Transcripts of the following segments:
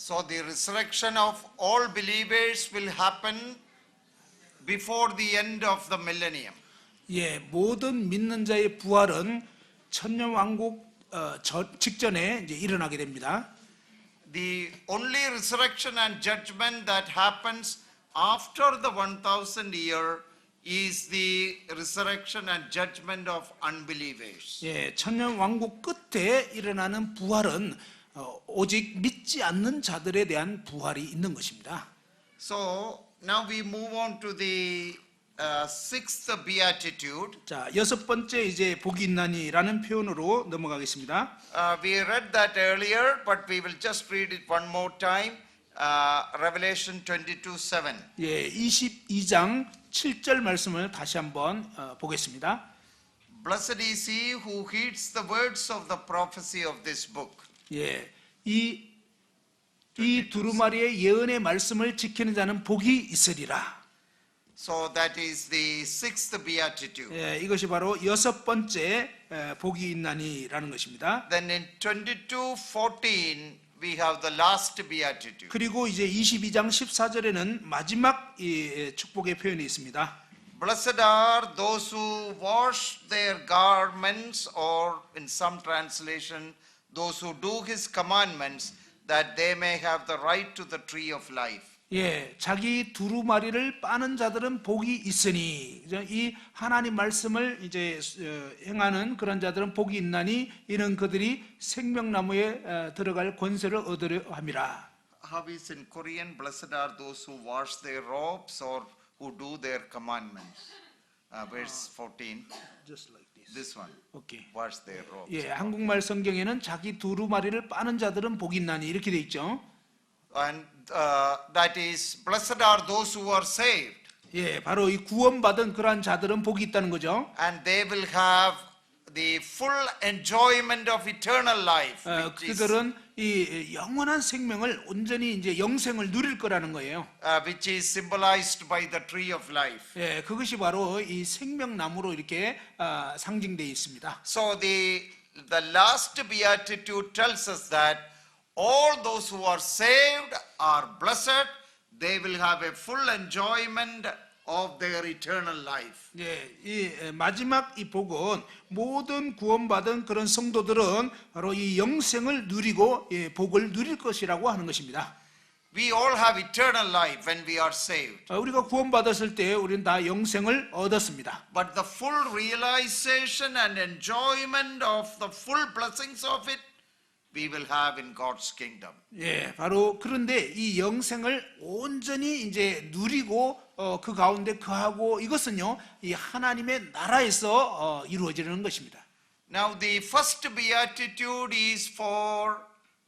So the resurrection of all believers will happen before the end of the millennium. 예, 모든 믿는 자의 부활은 천년 왕국 직전에 이제 일어나게 됩니다. The only resurrection and judgment that happens after the 1000 year is the resurrection and judgment of unbelievers. 예, 천년 왕국 끝에 일어나는 부활은 오직 믿지 않는 자들에 대한 부활이 있는 것입니다. So now we move on to the sixth beatitude. 자, 여섯 번째 이제 복이 있나니라는 표현으로 넘어가겠습니다. We read that earlier, but we will just read it one more time. Revelation 22:7. 예, 22장 7절 말씀을 다시 한번 보겠습니다. Blessed is he who heeds the words of the prophecy of this book. 예, 이 두루마리의 예언의 말씀을 지키는 자는 복이 있으리라. So that is the sixth beatitude. 예, 이것이 바로 여섯 번째 복이 있나니라는 것입니다. Then in 22:14 we have the last beatitude. 그리고 이제 22장 14절에는 마지막 이 축복의 표현이 있습니다. Blessed are those who wash their garments, or in some translation, those who do his commandments, that they may have the right to the tree of life. 예, 자기 두루마리를 빠는 자들은 복이 있으니, 이 하나님 말씀을 이제 행하는 그런 자들은 복이 있나니 이는 그들이 생명나무에 들어갈 권세를 얻으려 함이라. How is in Korean? Blessed are those who wash their robes or who do their commandments. Verse 14. Just like this. This one. 오케이. Wash their robes. 예, 한국말 성경에는 자기 두루마리를 빠는 자들은 복이 있나니 이렇게 돼 있죠. And that is, blessed are those who are saved. 예, 바로 이 구원받은 그러한 자들은 복이 있다는 거죠. And they will have the full enjoyment of eternal life. 그들은 이 영원한 생명을 온전히 이제 영생을 누릴 거라는 거예요. Which is symbolized by the tree of life. 예, 그것이 바로 이 생명나무로 이렇게 상징되어 있습니다. So the last beatitude tells us that all those who are saved are blessed. They will have a full enjoyment of their eternal life. 예, 이 마지막 이 복은 모든 구원받은 그런 성도들은 바로 이 영생을 누리고 복을 누릴 것이라고 하는 것입니다. We all have eternal life when we are saved. 우리가 구원받았을 때 우리는 다 영생을 얻었습니다. But the full realization and enjoyment of the full blessings of it we will have in God's kingdom. 예, 바로 그런데 이 영생을 온전히 이제 누리고 그 가운데 거하고 이것은요, 이 하나님의 나라에서 이루어지는 것입니다. Now the first beatitude is for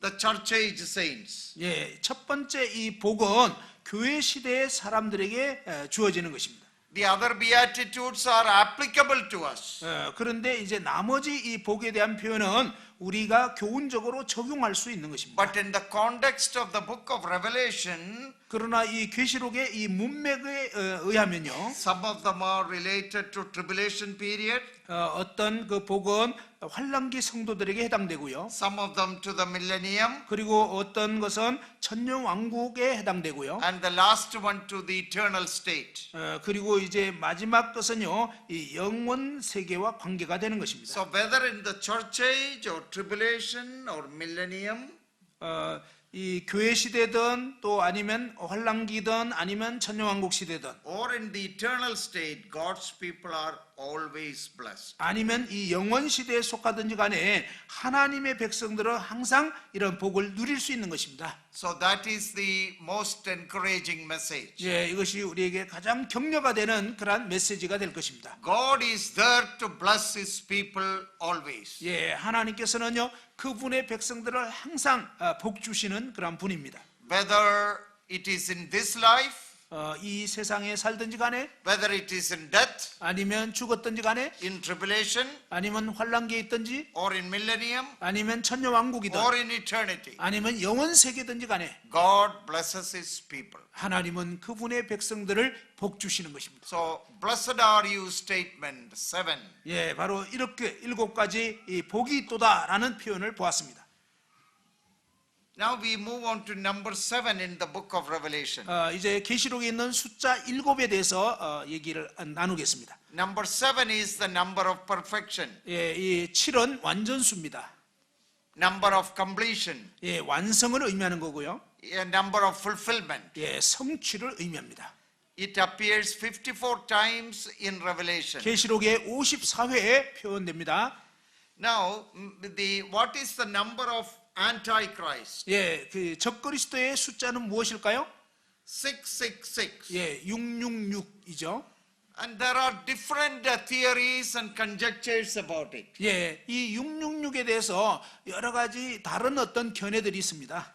the church age saints. 예, 첫 번째 이 복은 교회 시대의 사람들에게 주어지는 것입니다. The other beatitudes are applicable to us. 그런데 이제 나머지 이 복에 대한 표현은 우리가 교훈적으로 적용할 수 있는 것입니다. But in the context of the book of Revelation, 그러나 이 계시록의 이 문맥에 의하면요, some of them are related to tribulation period. 어떤 그 복은 환란기 성도들에게 해당되고요. Some of them to the millennium. 그리고 어떤 것은 천년 왕국에 해당되고요. And the last one to the eternal state. 그리고 이제 마지막 것은요, 이 영원 세계와 관계가 되는 것입니다. So whether in the church age or tribulation or millennium, 이 교회 시대든 또 아니면 환란기든 아니면 천년왕국 시대든 or in the eternal state, God's people are always blessed. 아니면 이 영원 시대에 속하든지 간에 하나님의 백성들은 항상 이런 복을 누릴 수 있는 것입니다. So that is the most encouraging message. 예, 이것이 우리에게 가장 격려가 되는 그러한 메시지가 될 것입니다. God is there to bless His people always. 예, 하나님께서는요, 그분의 백성들을 항상 복 주시는 그런 분입니다. Whether it is in this life, 이 세상에 살든지 간에 whether it is in death, 아니면 죽었든지 간에 in tribulation, 아니면 환란기에 있든지 or in millennium, 아니면 천년왕국이든 or in eternity, 아니면 영원 세계든지 간에 God blesses His people. 하나님은 그분의 백성들을 복 주시는 것입니다. So, blessed are you statement 7. 예, 바로 이렇게 7가지 이 복이 있도다라는 표현을 보았습니다. Now we move on to number 7 in the book of Revelation. 이제 계시록에 있는 숫자 7에 대해서 얘기를 나누겠습니다. Number 7 is the number of perfection, 예, 이 7은 완전수입니다. number of completion, 예, 완성을 의미하는 거고요. a number of fulfillment. 예, 성취를 의미합니다. It appears 54 times in Revelation. 계시록에 54회에 표현됩니다. Now, what is the number of Antichrist? 예, 그 적그리스도의 숫자는 무엇일까요? 666. 예, 666이죠. And there are different theories and conjectures about it. 예, 이 666에 대해서 여러 가지 다른 어떤 견해들이 있습니다.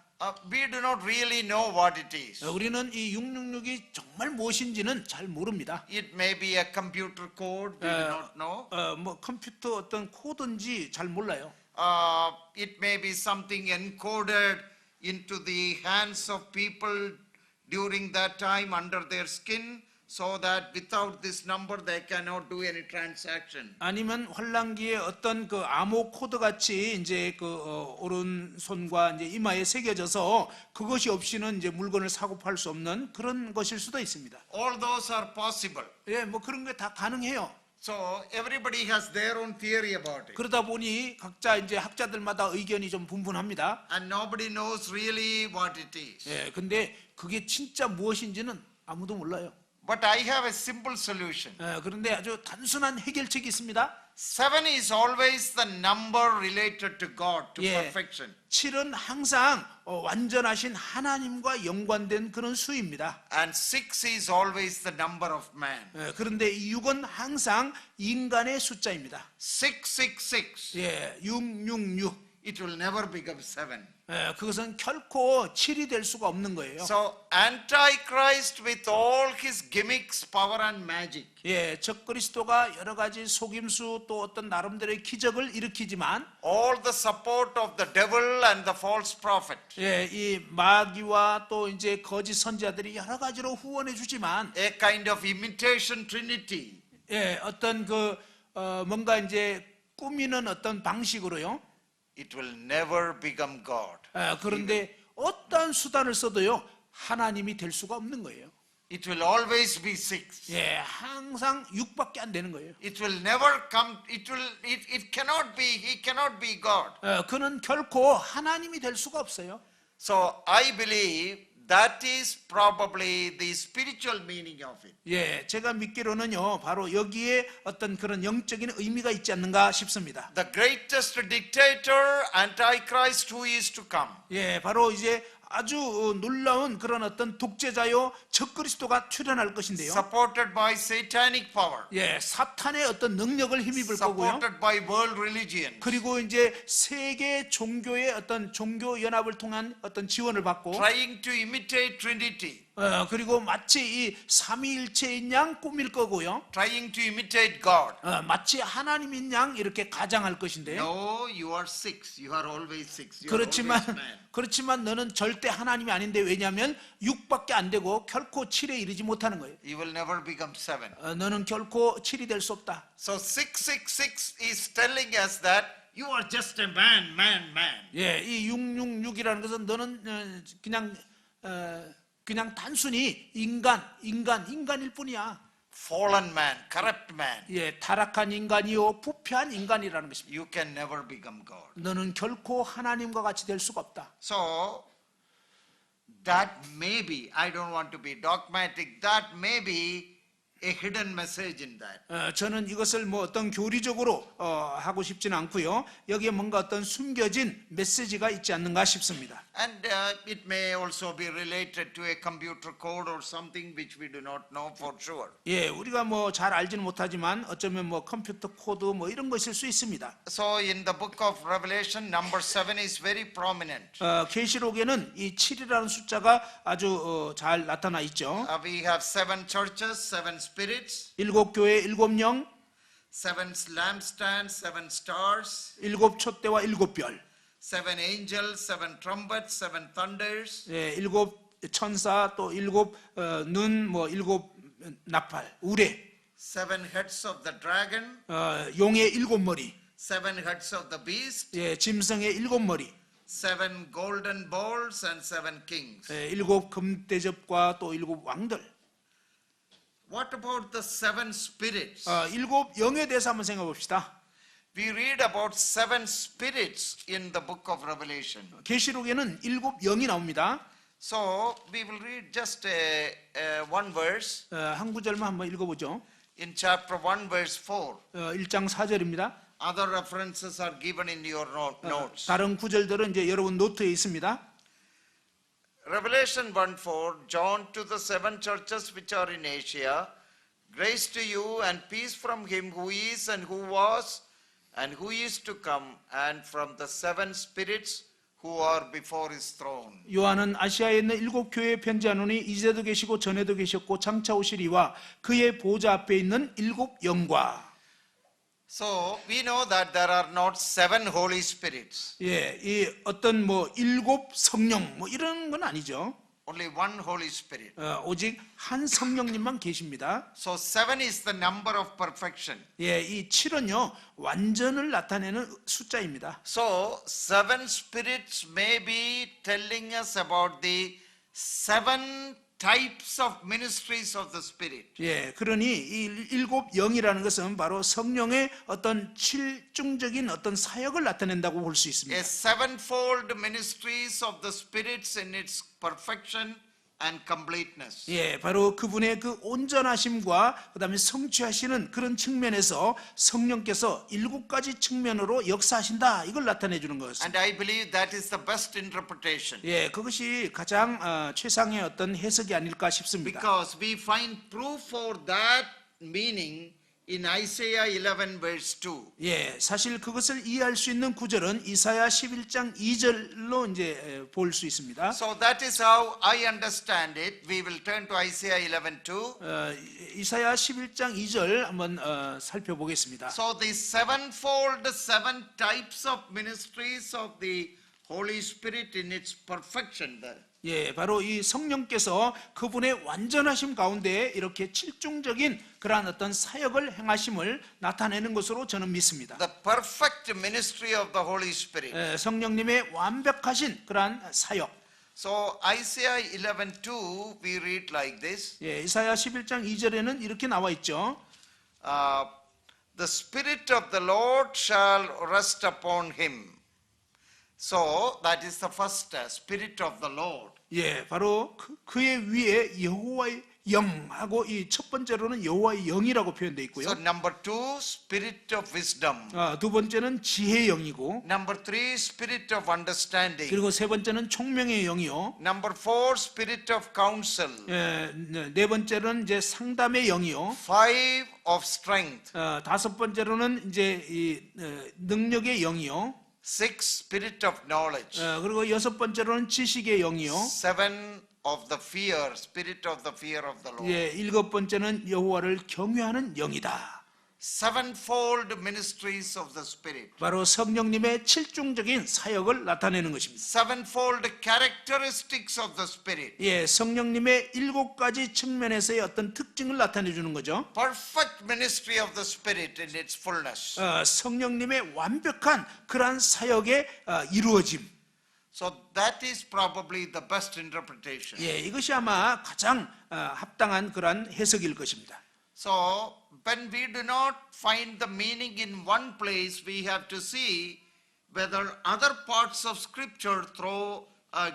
We do not really know what it is. 우리는 이 666이 정말 무엇인지는 잘 모릅니다. It may be a computer code, we do not know. 뭐 컴퓨터 어떤 코드인지 잘 몰라요. It may be something encoded into the hands of people during that time under their skin, so that without this number they cannot do any transaction. 아니면 환란기에 어떤 그 암호 코드 같이 이제 그 오른손과 이제 이마에 새겨져서 그것이 없이는 이제 물건을 사고 팔 수 없는 그런 것일 수도 있습니다. All those are possible. 예, 뭐 그런 게 다 가능해요. So everybody has their own theory about it. 그러다 보니 각자 이제 학자들마다 의견이 좀 분분합니다. And nobody knows really what it is. 예, 근데 그게 진짜 무엇인지는 아무도 몰라요. But I have a simple solution. 예, 그런데 아주 단순한 해결책이 있습니다. 7 is always the number related to God, to 예, perfection. 7은 항상 완전하신 하나님과 연관된 그런 수입니다. And 6 is always the number of man. 예, 그런데 이 6은 항상 인간의 숫자입니다. 666. 예, 666. It will never become 7. 예, 그것은 결코 7이 될 수가 없는 거예요. So Antichrist with all his gimmicks, power and magic, 예, 적그리스도가 여러 가지 속임수 또 어떤 나름대로의 기적을 일으키지만 all the support of the devil and the false prophet, 예, 이 마귀와 또 이제 거짓 선지자들이 여러 가지로 후원해 주지만 a kind of imitation trinity, 예, 어떤 그 뭔가 이제 꾸미는 어떤 방식으로요. it will never become God. 그런데 어떤 수단을 써도요 하나님이 될 수가 없는 거예요. It will always be 6. 예, 항상 6밖에 안 되는 거예요. It will never come, it cannot be, he cannot be God. 그는 결코 하나님이 될 수가 없어요. So I believe that is probably the spiritual meaning of it. 예, 제가 믿기로는요 바로 여기에 어떤 그런 영적인 의미가 있지 않는가 싶습니다. The greatest dictator, Antichrist who is to come. 예, 바로 이제 아주 놀라운 그런 어떤 독재자요 적그리스도가 출현할 것인데요. Supported by satanic power. 예, 사탄의 어떤 능력을 힘입을 거고요. Supported by world religion. 그리고 이제 세계 종교의 어떤 종교 연합을 통한 어떤 지원을 받고 Trying to imitate Trinity. 그리고 마치 이 삼위일체인 양 꾸밀 거고요. Trying to imitate God. 마치 하나님인 양 이렇게 가장할 것인데요. No, you are 6. You are always 6. You are always man. 그렇지만 너는 절대 하나님이 아닌데 왜냐하면 6밖에 안 되고 결코 7에 이르지 못하는 거예요. You will never become 7. 너는 결코 7이 될 수 없다. So 666 is telling us that you are just a man. 예, 이 666이라는 것은 너는 그냥 단순히 인간일 뿐이야. Fallen man, corrupt man. 예, 타락한 인간이요 부패한 인간이라는 것입니다. You can never become God. 너는 결코 하나님과 같이 될 수가 없다. So that may be, I don't want to be dogmatic, that may be a hidden message in that. 저는 이것을 뭐 어떤 교리적으로 하고 싶지는 않고요. 여기에 뭔가 어떤 숨겨진 메시지가 있지 않는가 싶습니다. And it may also be related to a computer code or something which we do not know for sure. 예, 우리가 뭐 잘 알지는 못하지만 어쩌면 뭐 컴퓨터 코드 뭐 이런 것일 수 있습니다. So in the book of Revelation, number 7 is very prominent. 계시록에는 이 7이라는 숫자가 아주 잘 나타나 있죠. We have 7 churches, 7 spirits, 7 교회, 7 영, 7 lampstands, 7 stars, 7 촛대와 7 별, 7 angels, 7 trumpets, 7 thunders, 예, 7 천사 또 7 눈, 뭐 7 나팔, 우레, 7 heads of the dragon, 용의 7 머리, 7 heads of the beast, 예, 짐승의 7 머리, 7 golden bowls and 7 kings. 7 금대접과 또 7 왕들. What about the 7 spirits? 7 영에 대해서 한번 생각해 봅시다. We read about 7 spirits in the book of Revelation. 계시록에는 7 영이 나옵니다. So we will read just one verse 한 구절만 한번 읽어보죠. in chapter 1 verse 4. 1장 4절입니다. Other references are given in your notes. 다른 구절들은 이제 여러분 노트에 있습니다. Revelation 1:4, John to the 7 churches which are in Asia, grace to you and peace from him who is and who was and who is to come, and from the 7 spirits who are before his throne. 요한은 아시아에 있는 7 교회에 편지하노니 이제도 계시고 전에도 계셨고 장차 오시리와 그의 보좌 앞에 있는 7 영과. So we know that there are not 7 Holy Spirits, 예, 이 어떤 뭐 7 성령 뭐 이런 건 아니죠. only one Holy Spirit. 오직 한 성령님만 계십니다. So 7 is the number of perfection. 예, 이 7은요 완전을 나타내는 숫자입니다. So 7 spirits may be telling us about the 7 types of ministries of the Spirit. 예, 그러니 이 7 영이라는 것은 바로 성령의 어떤 칠중적인 어떤 사역을 나타낸다고 볼 수 A 있습니다. sevenfold ministries of the spirits in its perfection and completeness. 예, 바로 그분의 그 온전하심과 그다음에 성취하시는 그런 측면에서 성령께서 7가지 측면으로 역사하신다. 이걸 나타내 주는 것입니다. And I believe that is the best interpretation. 예, 그것이 가장 최상의 어떤 해석이 아닐까 싶습니다. Because we find proof for that meaning in Isaiah 11 verse 2. 예, 사실 그것을 이해할 수 있는 구절은 이사야 11장 2절로 이제 볼 수 있습니다. So that is how I understand it. We will turn to Isaiah 11:2. 이사야 11장 2절 한번 살펴보겠습니다. So the sevenfold, 7 types of ministries of the Holy Spirit in its perfection there. 예, 바로 이 성령께서 그분의 완전하심 가운데 이렇게 칠중적인 그러한 어떤 사역을 행하심을 나타내는 것으로 저는 믿습니다. The perfect ministry of the Holy Spirit. 예, 성령님의 완벽하신 그러한 사역. So Isaiah 11:2 we read like this. 예, 이사야 11장 2절에는 이렇게 나와 있죠. The Spirit of the Lord shall rest upon him. So that is the first Spirit of the Lord. 예, 바로 그의 위에 여호와의 영하고 이 첫 번째로는 여호와의 영이라고 표현되어 있고요. So number 2, Spirit of wisdom. 두 번째는 지혜의 영이고, Number 3, Spirit of understanding. 그리고 세 번째는 총명의 영이요. Number 4, Spirit of counsel. 예, 네 번째는 이제 상담의 영이요. 5 of strength. 다섯 번째로는 이제 이 능력의 영이요. 6, Spirit of knowledge. 그리고 여섯 번째로는 지식의 영이요. 7 of the fear, Spirit of the fear of the Lord. 예, 일곱 번째는 여호와를 경외하는 영이다. Sevenfold ministries of the Spirit. 바로 성령님의 칠중적인 사역을 나타내는 것입니다. Sevenfold characteristics of the Spirit. 예, 성령님의 7가지 측면에서의 어떤 특징을 나타내 주는 거죠. Perfect ministry of the Spirit in its fullness. 성령님의 완벽한 그러한 사역의 이루어짐. So that is probably the best interpretation. 예, 이것이 아마 가장 합당한 그러한 해석일 것입니다. So when we do not find the meaning in one place, we have to see whether other parts of Scripture throw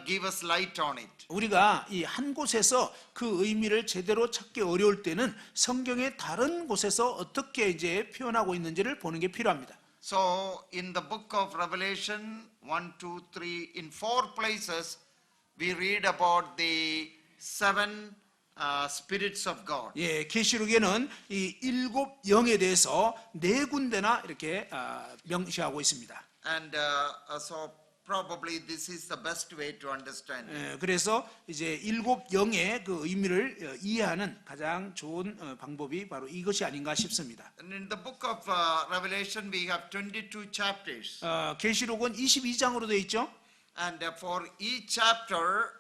give us light on it. 우리가 이 한 곳에서 그 의미를 제대로 찾기 어려울 때는 성경의 다른 곳에서 어떻게 이제 표현하고 있는지를 보는 게 필요합니다. So in the book of Revelation 1, 2, 3, in 4 places we read about the 7 spirits of God. 예, 계시록에는 이 7 영에 대해서 4군데나 이렇게 명시하고 있습니다. And so probably this is the best way to understand it. 예, 그래서 이제 7 영의 그 의미를 이해하는 가장 좋은 방법이 바로 이것이 아닌가 싶습니다. And in the book of Revelation we have 22 chapters. 계시록은 22장으로 되어 있죠. And for each chapter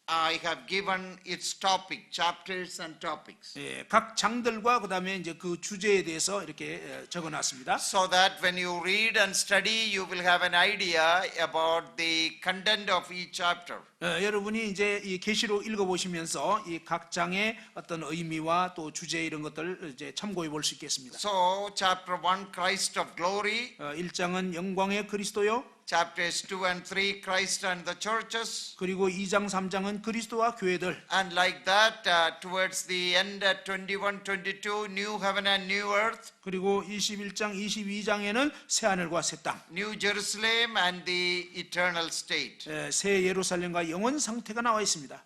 I have given its topic, chapters and topics. 예, 각 장들과 그다음에 이제 그 주제에 대해서 이렇게 적어놨습니다. So that when you read and study, you will have an idea about the content of each chapter. 여러분이 이제 이 계시록 읽어보시면서 이 각 장의 어떤 의미와 또 주제 이런 것들 이제 참고해 볼 수 있겠습니다. So chapter 1, Christ of glory. 1장은 영광의 그리스도요. Chapters 2 and 3, Christ and the churches. 그리고 2장, 3장은 그리스도와 교회들. And like that, towards the end at 21, 22, new heaven and new earth. 그리고 21장, 22장에는 새 하늘과 새 땅. New Jerusalem and the eternal state. 새 예루살렘과 영원 상태가 나와 있습니다.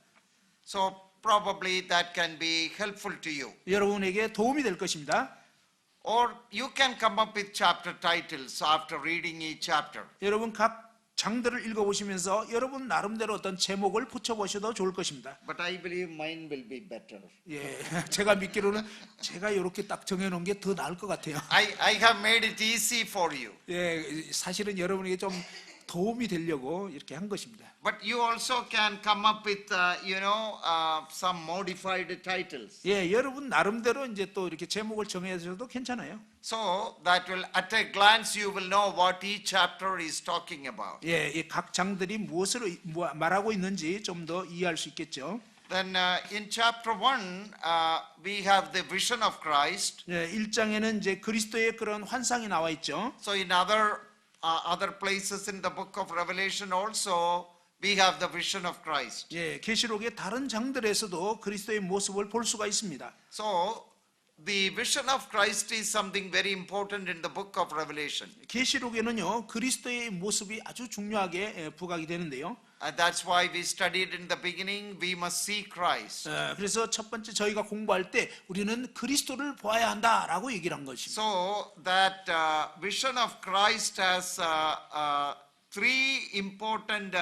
So probably that can be helpful to you. 여러분에게 도움이 될 것입니다. Or you can come up with chapter titles after reading each chapter. 여러분 각 장들을 읽어보시면서 여러분 나름대로 어떤 제목을 붙여보셔도 좋을 것입니다. But I believe mine will be better. 예, 제가 믿기로는 제가 이렇게 딱 정해놓은 게 더 나을 것 같아요. I have made it easy for you. 예, 사실은 여러분에게 좀 도움이 되려고 이렇게 한 것입니다. But you also can come up with, some modified titles. 예, 여러분 나름대로 이제 또 이렇게 제목을 정해서도 괜찮아요. So that will, at a glance, you will know what each chapter is talking about. 예, 이 각 장들이 무엇을 말하고 있는지 좀 더 이해할 수 있겠죠. Then in chapter 1, we have the vision of Christ. 예, 1장에는 이제 그리스도의 그런 환상이 나와 있죠. So in other places in the book of Revelation also, we have the vision of Christ. 예, 계시록의 다른 장들에서도 그리스도의 모습을 볼 수가 있습니다. So the vision of Christ is something very important in the book of Revelation. 계시록에는요 그리스도의 모습이 아주 중요하게 부각이 되는데요. And that's why we studied in the beginning, we must see Christ. 그래서 첫 번째 저희가 공부할 때 우리는 그리스도를 보아야 한다라고 얘기를 한 것입니다. So that vision of Christ has 3 important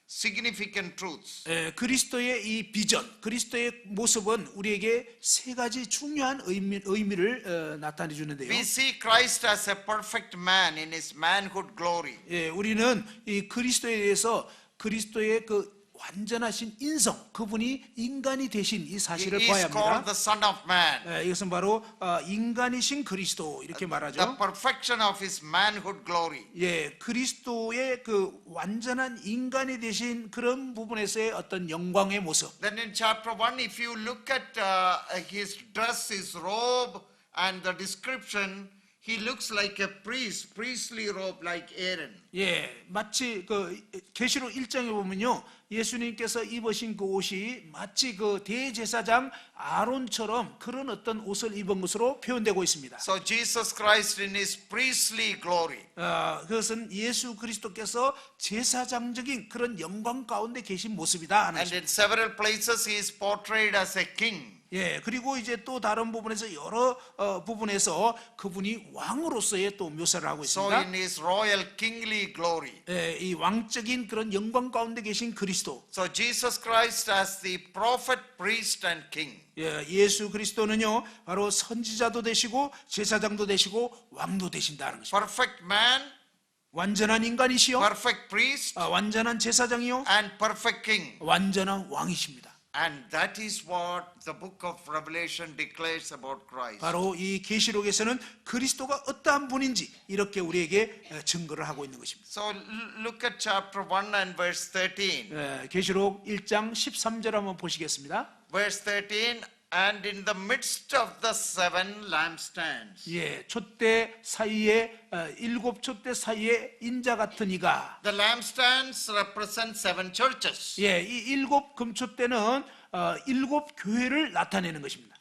significant truths. 그리스도의 이 비전, 그리스도의 모습은 우리에게 3가지 중요한 의미를 나타내 주는데요. We see Christ as a perfect man in his manhood glory. 우리는 이 그리스도에 대해서 그리스도의 그 완전하신 인성, 그분이 인간이 되신 이 He 사실을 is 봐야 called 합니다. the Son of Man. 이것은 바로 인간이신 그리스도 이렇게 말하죠. The perfection of his manhood glory. 예, 그리스도의 그 완전한 인간이 되신 그런 부분에서의 어떤 영광의 모습. Then in chapter 1, if you look at his dress, his robe, and the description, he looks like a priest, priestly robe like Aaron. 예, 마치 그 계시록 1장에 보면요, 예수님께서 입으신 그 옷이 마치 그 대제사장 아론처럼 그런 어떤 옷을 입은 것으로 표현되고 있습니다. So Jesus Christ in his priestly glory. 그것은 예수 그리스도께서 제사장적인 그런 영광 가운데 계신 모습이다 하는 And 것입니다. in several places he is portrayed as a king. 예, 그리고 이제 또 다른 부분에서 여러 부분에서 그분이 왕으로서의 또 묘사를 하고 So 있습니다. in his royal kingly glory. 예, 이 왕적인 그런 영광 가운데 계신 그리스도. So Jesus Christ as the prophet, priest and king. 예, 예수 그리스도는요 바로 선지자도 되시고 제사장도 되시고 왕도 되신다는 것입니다. Perfect man, 완전한 인간이시요, perfect priest 완전한 제사장이요, and perfect king. 완전한 왕이십니다. And that is what the book of Revelation declares about Christ. 바로 이 계시록에서는 그리스도가 어떠한 분인지 이렇게 우리에게 증거를 하고 있는 것입니다. So look at chapter 1 and verse 13. 계시록 1장 13절 한번 보시겠습니다. Verse 13, And in the midst of the seven lampstands. 예, 촛대 사이에 일곱 촛대 사이에 인자 같은 이가 The lampstands represent seven churches. 예, 이 일곱 금촛대는 일곱 교회를 나타내는 것입니다.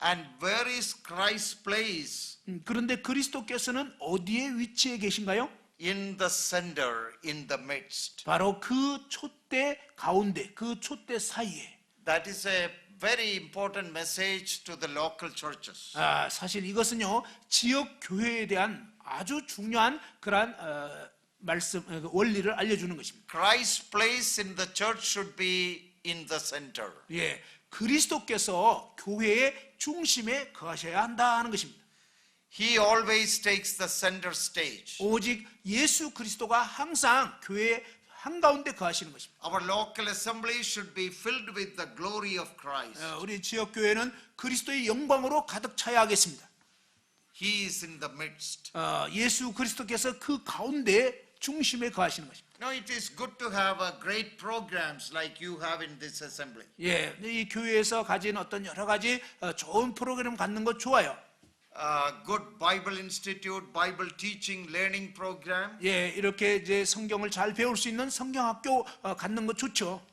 And where is Christ's place? 그런데 그리스도께서는 어디에 위치해 계신가요? In the center, in the midst. 바로 그 촛대 가운데, 그 촛대 사이에. That is a very important message to the local churches. 사실 이것은요 지역 교회에 대한 아주 중요한 그러한 말씀 원리를 알려주는 것입니다. Christ's place in the church should be in the center. 예, 그리스도께서 교회의 중심에 거하셔야 한다는 것입니다. He always takes the center stage. 오직 예수 그리스도가 항상 교회의 한가운데 거하시는 것입니다. Our local assembly should be filled with the glory of Christ. 우리 지역 교회는 그리스도의 영광으로 가득 차야 하겠습니다. He is in the midst. 예수 그리스도께서 그 가운데 중심에 거하시는 것입니다. Now it is good to have great programs like you have in this assembly. 예, 이 교회에서 가진 어떤 여러 가지 좋은 프로그램 갖는 것 좋아요. Good Bible Institute, Bible teaching, learning program. 예, 이렇게 이제 성경을 잘 배울 수 있는 성경학교 갖는 것 좋죠.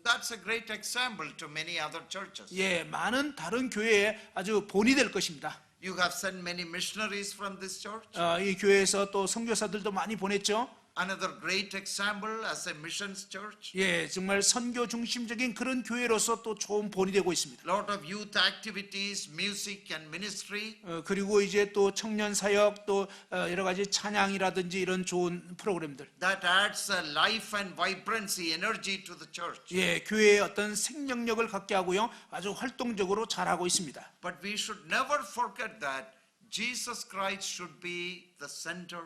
That's a great example to many other churches. 예, 많은 다른 교회에 아주 본이 될 것입니다. You have sent many missionaries from this church. 이 교회에서 또 선교사들도 많이 보냈죠. Another great example as a missions church. 예, 정말 선교 중심적인 그런 교회로서 또 좋은 본이 되고 있습니다. Lot of youth activities, music and ministry. 그리고 이제 또 청년 사역 또 여러 가지 찬양이라든지 이런 좋은 프로그램들. That adds a life and vibrancy, energy to the church. 예, 교회에 어떤 생명력을 갖게 하고요. 아주 활동적으로 잘하고 있습니다. But we should never forget that Jesus Christ should be the center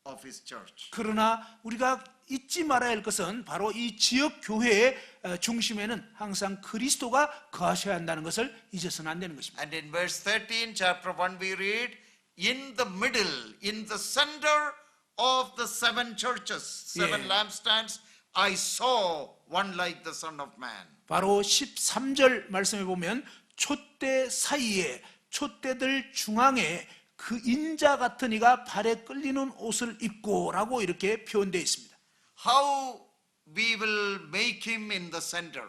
of his church. 그러나 우리가 잊지 말아야 할 것은 바로 이 지역 교회의 중심에는 항상 그리스도가 거하셔야 한다는 것을 잊어서는 안 되는 것입니다. And in verse 13, chapter 1, we read, in the middle, in the center of the seven churches, seven Yeah. lampstands, I saw one like the Son of Man. 바로 13절 말씀해 보면 촛대 사이에 촛대들 중앙에 그 인자 같은 이가 발에 끌리는 옷을 입고라고 이렇게 표현되어 있습니다. How we will make him in the center?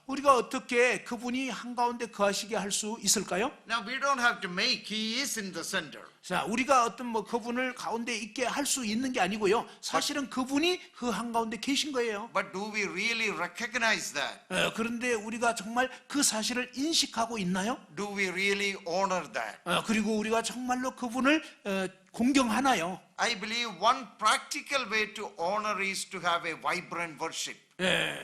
우리가 어떻게 그분이 한가운데 거하시게 할 수 있을까요? Now we don't have to make, he is in the center. 자, 우리가 어떤 그분을 가운데 있게 할 수 있는 게 아니고요. 사실은 그분이 그 한가운데 계신 거예요. But do we really recognize that? 그런데 우리가 정말 그 사실을 인식하고 있나요? Do we really honor that? 그리고 우리가 정말로 그분을 공경하나요? I believe one practical way to honor is to have a vibrant worship.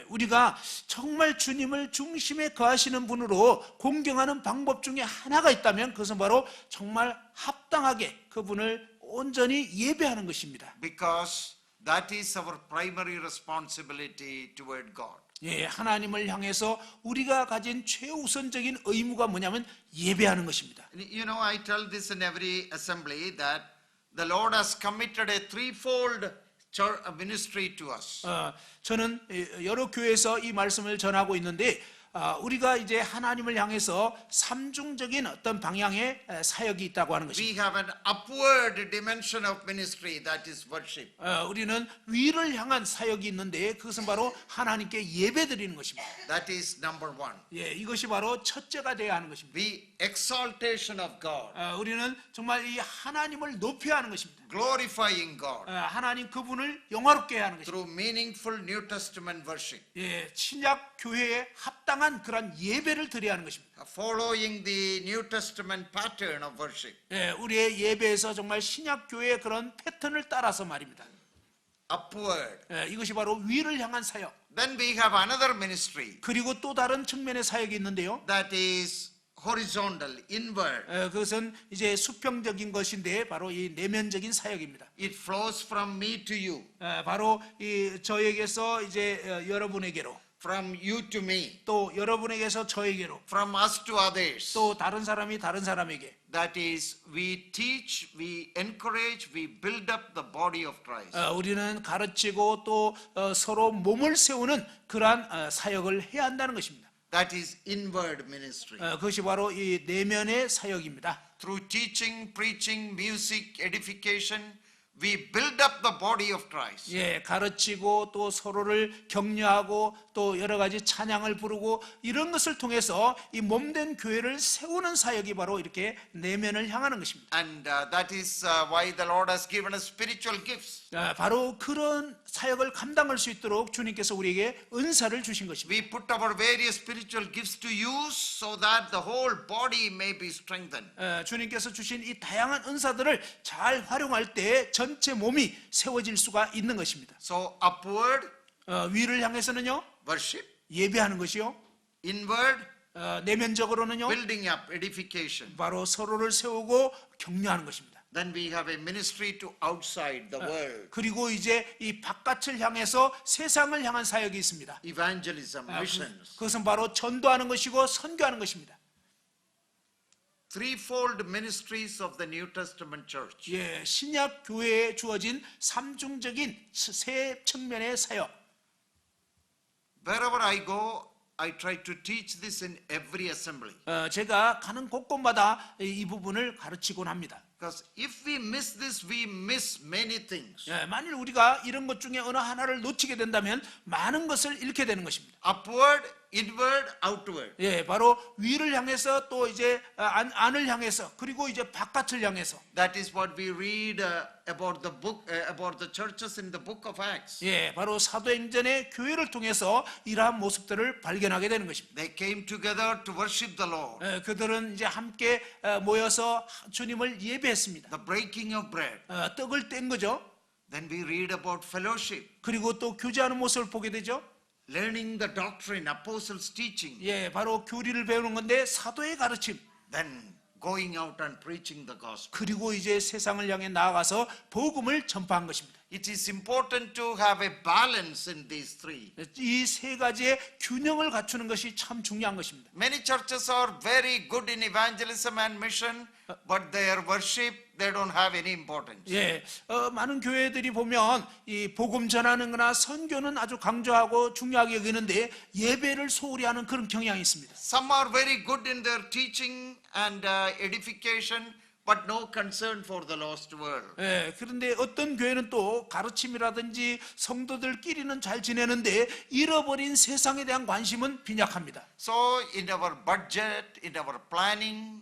우리가 정말 주님을 중심에 거하시는 분으로 공경하는 방법 중에 하나가 있다면 그것은 바로 정말 합당하게 그분을 온전히 예배하는 것입니다. Because that is our primary responsibility toward God. 예, 하나님을 향해서 우리가 가진 최우선적인 의무가 뭐냐면 예배하는 것입니다. You know, I tell this in every assembly that the Lord has committed a threefold church ministry to us. 저는 여러 교회에서 이 말씀을 전하고 있는데 우리가 이제 하나님을 향해서 삼중적인 어떤 방향의 사역이 있다고 하는 We 것입니다. have an upward dimension of ministry, that is worship. 우리는 위를 향한 사역이 있는데 그것은 바로 하나님께 예배드리는 것입니다. That is number one. 예, 이것이 바로 첫째가 되어야 하는 것입니다. The exaltation of God, 우리는 정말 이 하나님을 높여야 하는 것입니다. glorifying God 하나님 그분을 영화롭게 해야 하는 것입니다. through meaningful New Testament worship, 예, 신약 교회에 합당한 그런 예배를 드려야 하는 것입니다. following the New Testament pattern of worship. 예, 우리의 예배에서 정말 신약 교회의 그런 패턴을 따라서 말입니다. Upward. 이것이 바로 위를 향한 사역. Then we have another ministry 그리고 또 다른 측면의 사역이 있는데요. that is horizontal, inward. 그것은 이제 수평적인 것인데 바로 이 내면적인 사역입니다. It flows from me to you, 바로 이 저에게서 이제 여러분에게로, from you to me, 또 여러분에게서 저에게로, from us to others. 또 다른 사람이 다른 사람에게. That is, we teach, we encourage, we build up the body of Christ. 우리는 가르치고 또 서로 몸을 세우는 그러한 사역을 해야 한다는 것입니다. That is inward ministry. 그것이 바로 이 내면의 사역입니다. Through teaching, preaching, music, edification, we build up the body of Christ. 예, 가르치고 또 서로를 격려하고 또 여러 가지 찬양을 부르고 이런 것을 통해서 이 몸된 교회를 세우는 사역이 바로 이렇게 내면을 향하는 것입니다. And that is why the Lord has given us spiritual gifts. 바로 그런 사역을 감당할 수 있도록 주님께서 우리에게 은사를 주신 것입니다. We put our various spiritual gifts to use so that the whole body may be strengthened. 주님께서 주신 이 다양한 은사들을 잘 활용할 때 전체 몸이 세워질 수가 있는 것입니다. So upward, 위를 향해서는요, worship. 예배하는 것이요. Inward, 내면적으로는요, building up, edification. 바로 서로를 세우고 격려하는 것입니다. Then we have a ministry to outside the world. 그리고 이제 이 바깥을 향해서 세상을 향한 사역이 있습니다. Evangelism, missions. 그것은 바로 전도하는 것이고 선교하는 것입니다. Threefold ministries of the New Testament church. 예, 신약 교회에 주어진 삼중적인 세 측면의 사역. Wherever I go, I try to teach this in every assembly. 제가 가는 곳곳마다 이 부분을 가르치곤 합니다. Because if we miss this, we miss many things. 예, 만일 우리가 이런 것 중에 어느 하나를 놓치게 된다면 많은 것을 잃게 되는 것입니다. Upward, inward, outward. 예, 바로 위를 향해서 또 이제 안을 향해서 그리고 이제 바깥을 향해서. That is what we read about the book, about the churches in the book of Acts. 예, 바로 사도행전의 교회를 통해서 이러한 모습들을 발견하게 되는 것입니다. They came together to worship the Lord. 그들은 이제 함께 모여서 주님을 예배했습니다. The breaking of bread. 떡을 뗀 거죠. Then we read about fellowship. 그리고 또 교제하는 모습을 보게 되죠. Learning the doctrine, apostles' teaching. 예, 바로 교리를 배우는 건데 사도의 가르침. Then going out and preaching the gospel. 그리고 이제 세상을 향해 나아가서 복음을 전파한 것입니다. It is important to have a balance in these three. 이 세 가지의 균형을 갖추는 것이 참 중요한 것입니다. Many churches are very good in evangelism and mission, but their worship, they don't have any importance. 예, 많은 교회들이 보면 이 복음 전하는 거나 선교는 아주 강조하고 중요하게 여기는데 예배를 소홀히 하는 그런 경향이 있습니다. Some are very good in their teaching and edification, but no concern for the lost world. 예, 그런데 어떤 교회는 또 가르침이라든지 성도들끼리는 잘 지내는데 잃어버린 세상에 대한 관심은 빈약합니다. So in our budget, in our planning,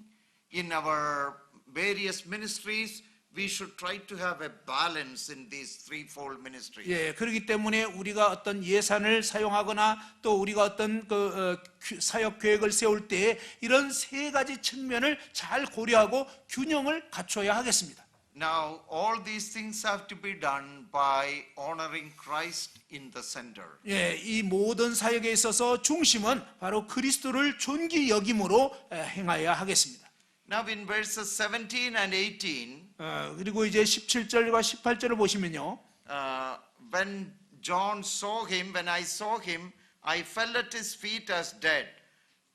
in our various ministries, we should try to have a balance in these threefold ministries. 예, 그렇기 때문에 우리가 어떤 예산을 사용하거나 또 우리가 어떤 사역 계획을 세울 때 이런 세 가지 측면을 잘 고려하고 균형을 갖춰야 하겠습니다. Now, all these things have to be done by honoring Christ in the center. 예, 이 모든 사역에 있어서 중심은 바로 그리스도를 존귀 여김으로 행하여야 하겠습니다. Now, in verses 17 and 18, 그리고 이제 17절과 18절을 보시면요. when John saw him, when I saw him, I fell at his feet as dead.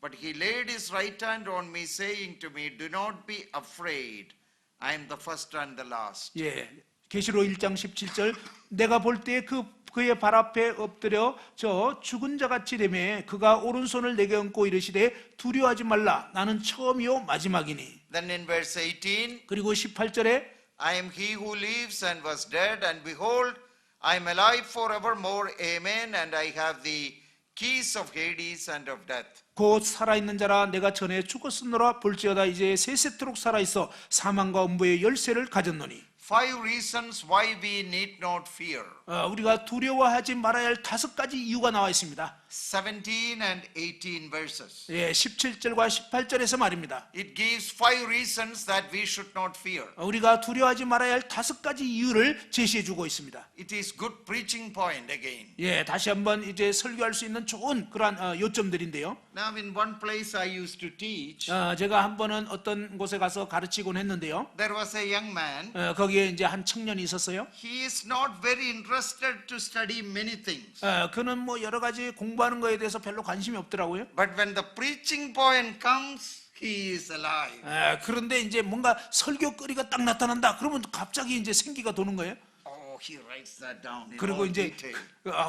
But he laid his right hand on me, saying to me, do not be afraid. I am the first and the last. 예, 계시록 1장 17절 내가 볼 때 그의 발 앞에 엎드려 저 죽은 자 같이 되매 그가 오른손을 내게 얹고 이르시되 두려워하지 말라 나는 처음이요 마지막이니. Then in verse 18, 그리고 18절에 I am he who lives and was dead, and behold, I am alive forevermore. Amen. And I have the keys of Hades and of death. 곧 살아있는 자라 내가 전에 죽었으노라 볼지어다 이제 세세토록 살아있어 사망과 음부의 열쇠를 가졌노니. 5 reasons why we need not fear. 우리가 두려워하지 말아야 할 5가지 이유가 나와 있습니다. 17 and 18 verses. 예, 17절과 18절에서 말입니다. It gives 5 reasons that we should not fear. 우리가 두려워하지 말아야 할 5가지 이유를 제시해 주고 있습니다. It is good preaching point again. 예, 다시 한번 이제 설교할 수 있는 좋은 그러한 요점들인데요. Now in one place I used to teach, 제가 한 번은 어떤 곳에 가서 가르치곤 했는데요. there was a young man. 거기에 이제 한 청년이 있었어요. He is not very interested to study many things. 그는 뭐 여러 가지 공부하는 거에 대해서 별로 관심이 없더라고요. But when the preaching point comes, he is alive. 그런데 이제 뭔가 설교거리가 딱 나타난다. 그러면 갑자기 이제 생기가 도는 거예요. Oh, he writes that down in 그리고 all 이제 detail.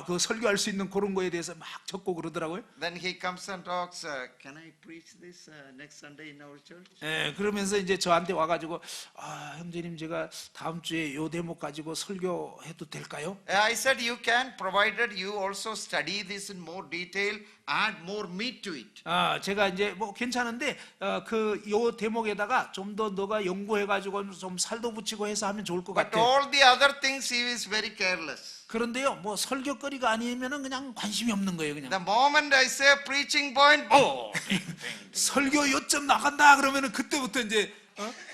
그 설교할 수 있는 그런 거에 대해서 막 적고 그러더라고요. Then he comes and talks, can I preach this next Sunday in our church? 예, 그러면서 이제 저한테 와가지고 형제님 제가 다음 주에 요 대목 가지고 설교해도 될까요? I said you can, provided you also study this in more detail, add more meat to it. 제가 이제 뭐 괜찮은데 그 요 대목에다가 좀 더 너가 연구해가지고 좀 살도 붙이고 해서 하면 좋을 것 But 같아. all the other things he is very careless. 그런데요, 뭐 설교거리가 아니면은 그냥 관심이 없는 거예요, 그냥. The moment I say preaching point, oh, 설교 요점 나간다 그러면은 그때부터 이제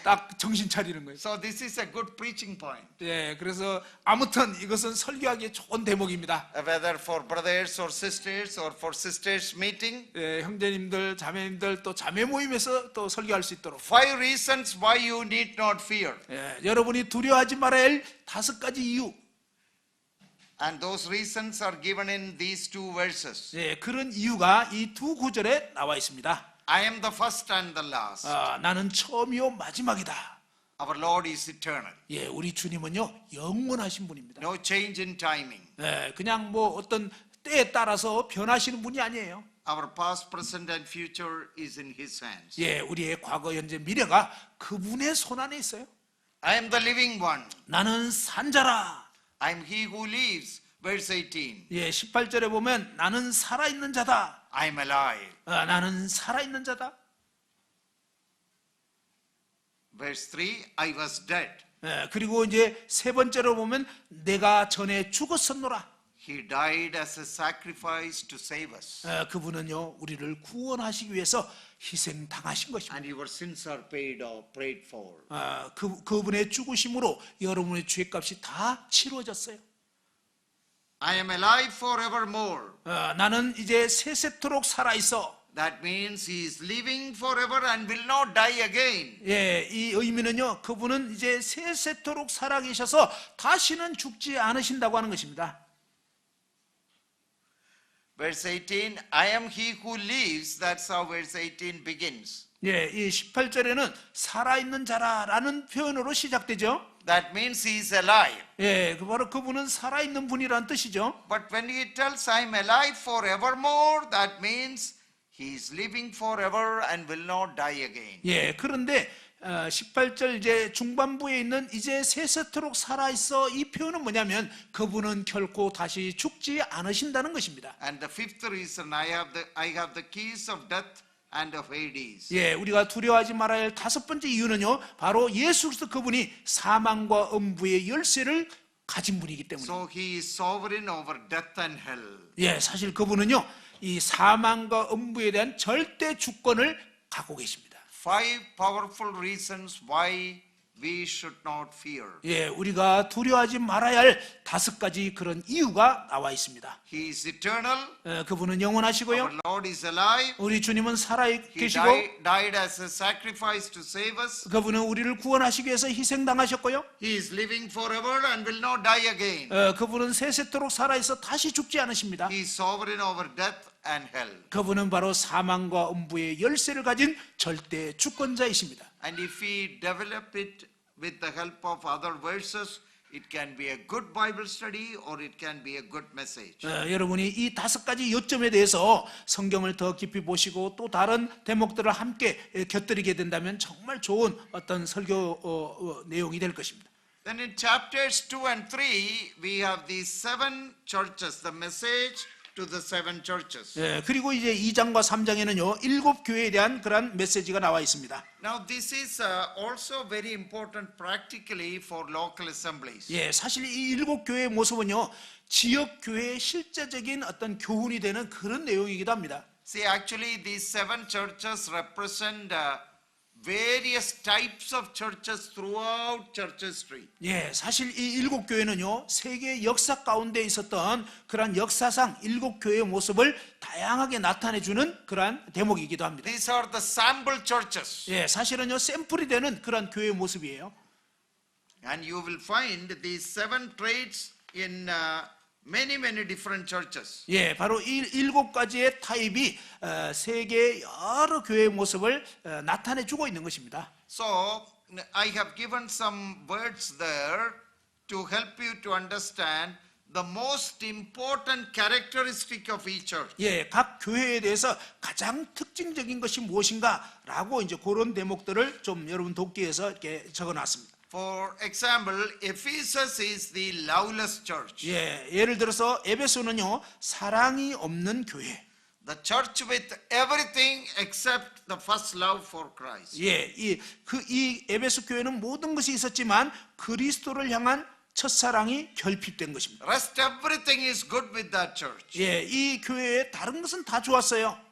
딱 정신 차리는 거예요. so this is a good preaching point. 예, 그래서 아무튼 이것은 설교하기에 좋은 대목입니다. Whether for brothers or sisters or for sisters meeting, 예, 형제님들, 자매님들 또 자매 모임에서 또 설교할 수 있도록. 5 reasons why you need not fear. 예, 여러분이 두려워하지 말아야 할 5가지 이유. And those reasons are given in these 2 verses. 예, 그런 이유가 이 두 구절에 나와 있습니다. I am the first and the last. 나는 처음이요 마지막이다. Our Lord is eternal. 예, 우리 주님은요 영원하신 분입니다. No change in timing. 예, 그냥 뭐 어떤 때에 따라서 변하시는 분이 아니에요. Our past, present, and future is in His hands. 예, 우리의 과거, 현재, 미래가 그분의 손 안에 있어요. I am the living one. 나는 산자라. I am He who lives. Verse 18. 예, 18절에 보면 나는 살아있는 자다. I am alive. 나는 살아있는 자다. Verse 3. I was dead. 예, 그리고 이제 세 번째로 보면 내가 전에 죽었었노라. He died as a sacrifice to save us. 그분은요 우리를 구원하시기 위해서 희생 당하신 것입니다. And your sins are paid or prayed for. 그분의 죽으심으로 여러분의 죄값이 다 치루어졌어요. I am alive forevermore. 나는 이제 세세토록 살아 있어. That means He is living forever and will not die again. 예, 이 의미는요 그분은 이제 세세토록 살아 계셔서 다시는 죽지 않으신다고 하는 것입니다. Verse 18, I am He who lives. That's how verse 18 begins. 예, 이 18절에는 살아있는 자라라는 표현으로 시작되죠. That means He is alive. 예, 바로 그분은 살아있는 분이라는 뜻이죠. But when He tells I am alive forevermore, that means He is living forever and will not die again. 예, 그런데 18절 이제 중반부에 있는 이제 세세토록 살아있어 이 표현은 뭐냐면 그분은 결코 다시 죽지 않으신다는 것입니다. And the fifth reason, I have the keys of death and of Hades. 예, 우리가 두려워하지 말아야 할 5번째 이유는요 바로 예수 그리스도 그분이 사망과 음부의 열쇠를 가진 분이기 때문입니다. So He is sovereign over death and hell. 예, 사실 그분은요 이 사망과 음부에 대한 절대 주권을 갖고 계십니다. 5 powerful reasons why we should not fear. 예, 우리가 두려워하지 말아야 할 5가지 그런 이유가 나와 있습니다. He is eternal. 그분은 영원하시고요. Our Lord is alive. 우리 주님은 살아 He 계시고 died as a sacrifice to save us. 그분은 우리를 구원하시기 위해서 희생당하셨고요. He is living forever and will not die again. 그분은 세세토록 살아있어 다시 죽지 않으십니다. He is sovereign over death and hell. 그분은 바로 사망과 음부의 열쇠를 가진 절대 주권자이십니다. And if we develop it with the help of other verses, it can be a good Bible study or it can be a good message. 여러분이 이 5가지 요점에 대해서 성경을 더 깊이 보시고 또 다른 대목들을 함께 곁들이게 된다면 정말 좋은 어떤 설교 내용이 될 것입니다. Then in chapters 2 and 3, we have these 7 churches, the message to the 7 churches. 예, 그리고 이제 2장과 3장에는요 7 교회에 대한 그런 메시지가 나와 있습니다. Now this is also very important practically for local assemblies. 예, 사실 이 7 교회의 모습은요 지역 교회의 실제적인 어떤 교훈이 되는 그런 내용이기도 합니다. See, actually these 7 churches represent various types of churches throughout church history. 예, 사실 이 7 교회는요 세계 역사 가운데 있었던 그러한 역사상 7 교회의 모습을 다양하게 나타내주는 그러한 대목이기도 합니다. These are the sample churches. 예, 사실은요 샘플이 되는 그러한 교회의 모습이에요. And you will find these 7 traits in many different churches. 예, 바로 이 7가지의 타입이 세계 여러 교회의 모습을 나타내주고 있는 것입니다. So I have given some words there to help you to understand the most important characteristic of each church. 예, 각 교회에 대해서 가장 특징적인 것이 무엇인가라고 이제 그런 대목들을 좀 여러분 돕기 위해서 이렇게 적어놨습니다. For example, Ephesus is the loveless church. 예, 예를 들어서 에베소는요 사랑이 없는 교회. The church with everything except the first love for Christ. 예, 이 에베소 교회는 모든 것이 있었지만 그리스도를 향한 첫사랑이 결핍된 것입니다. Rest everything is good with that church. 예, 이 교회에 다른 것은 다 좋았어요.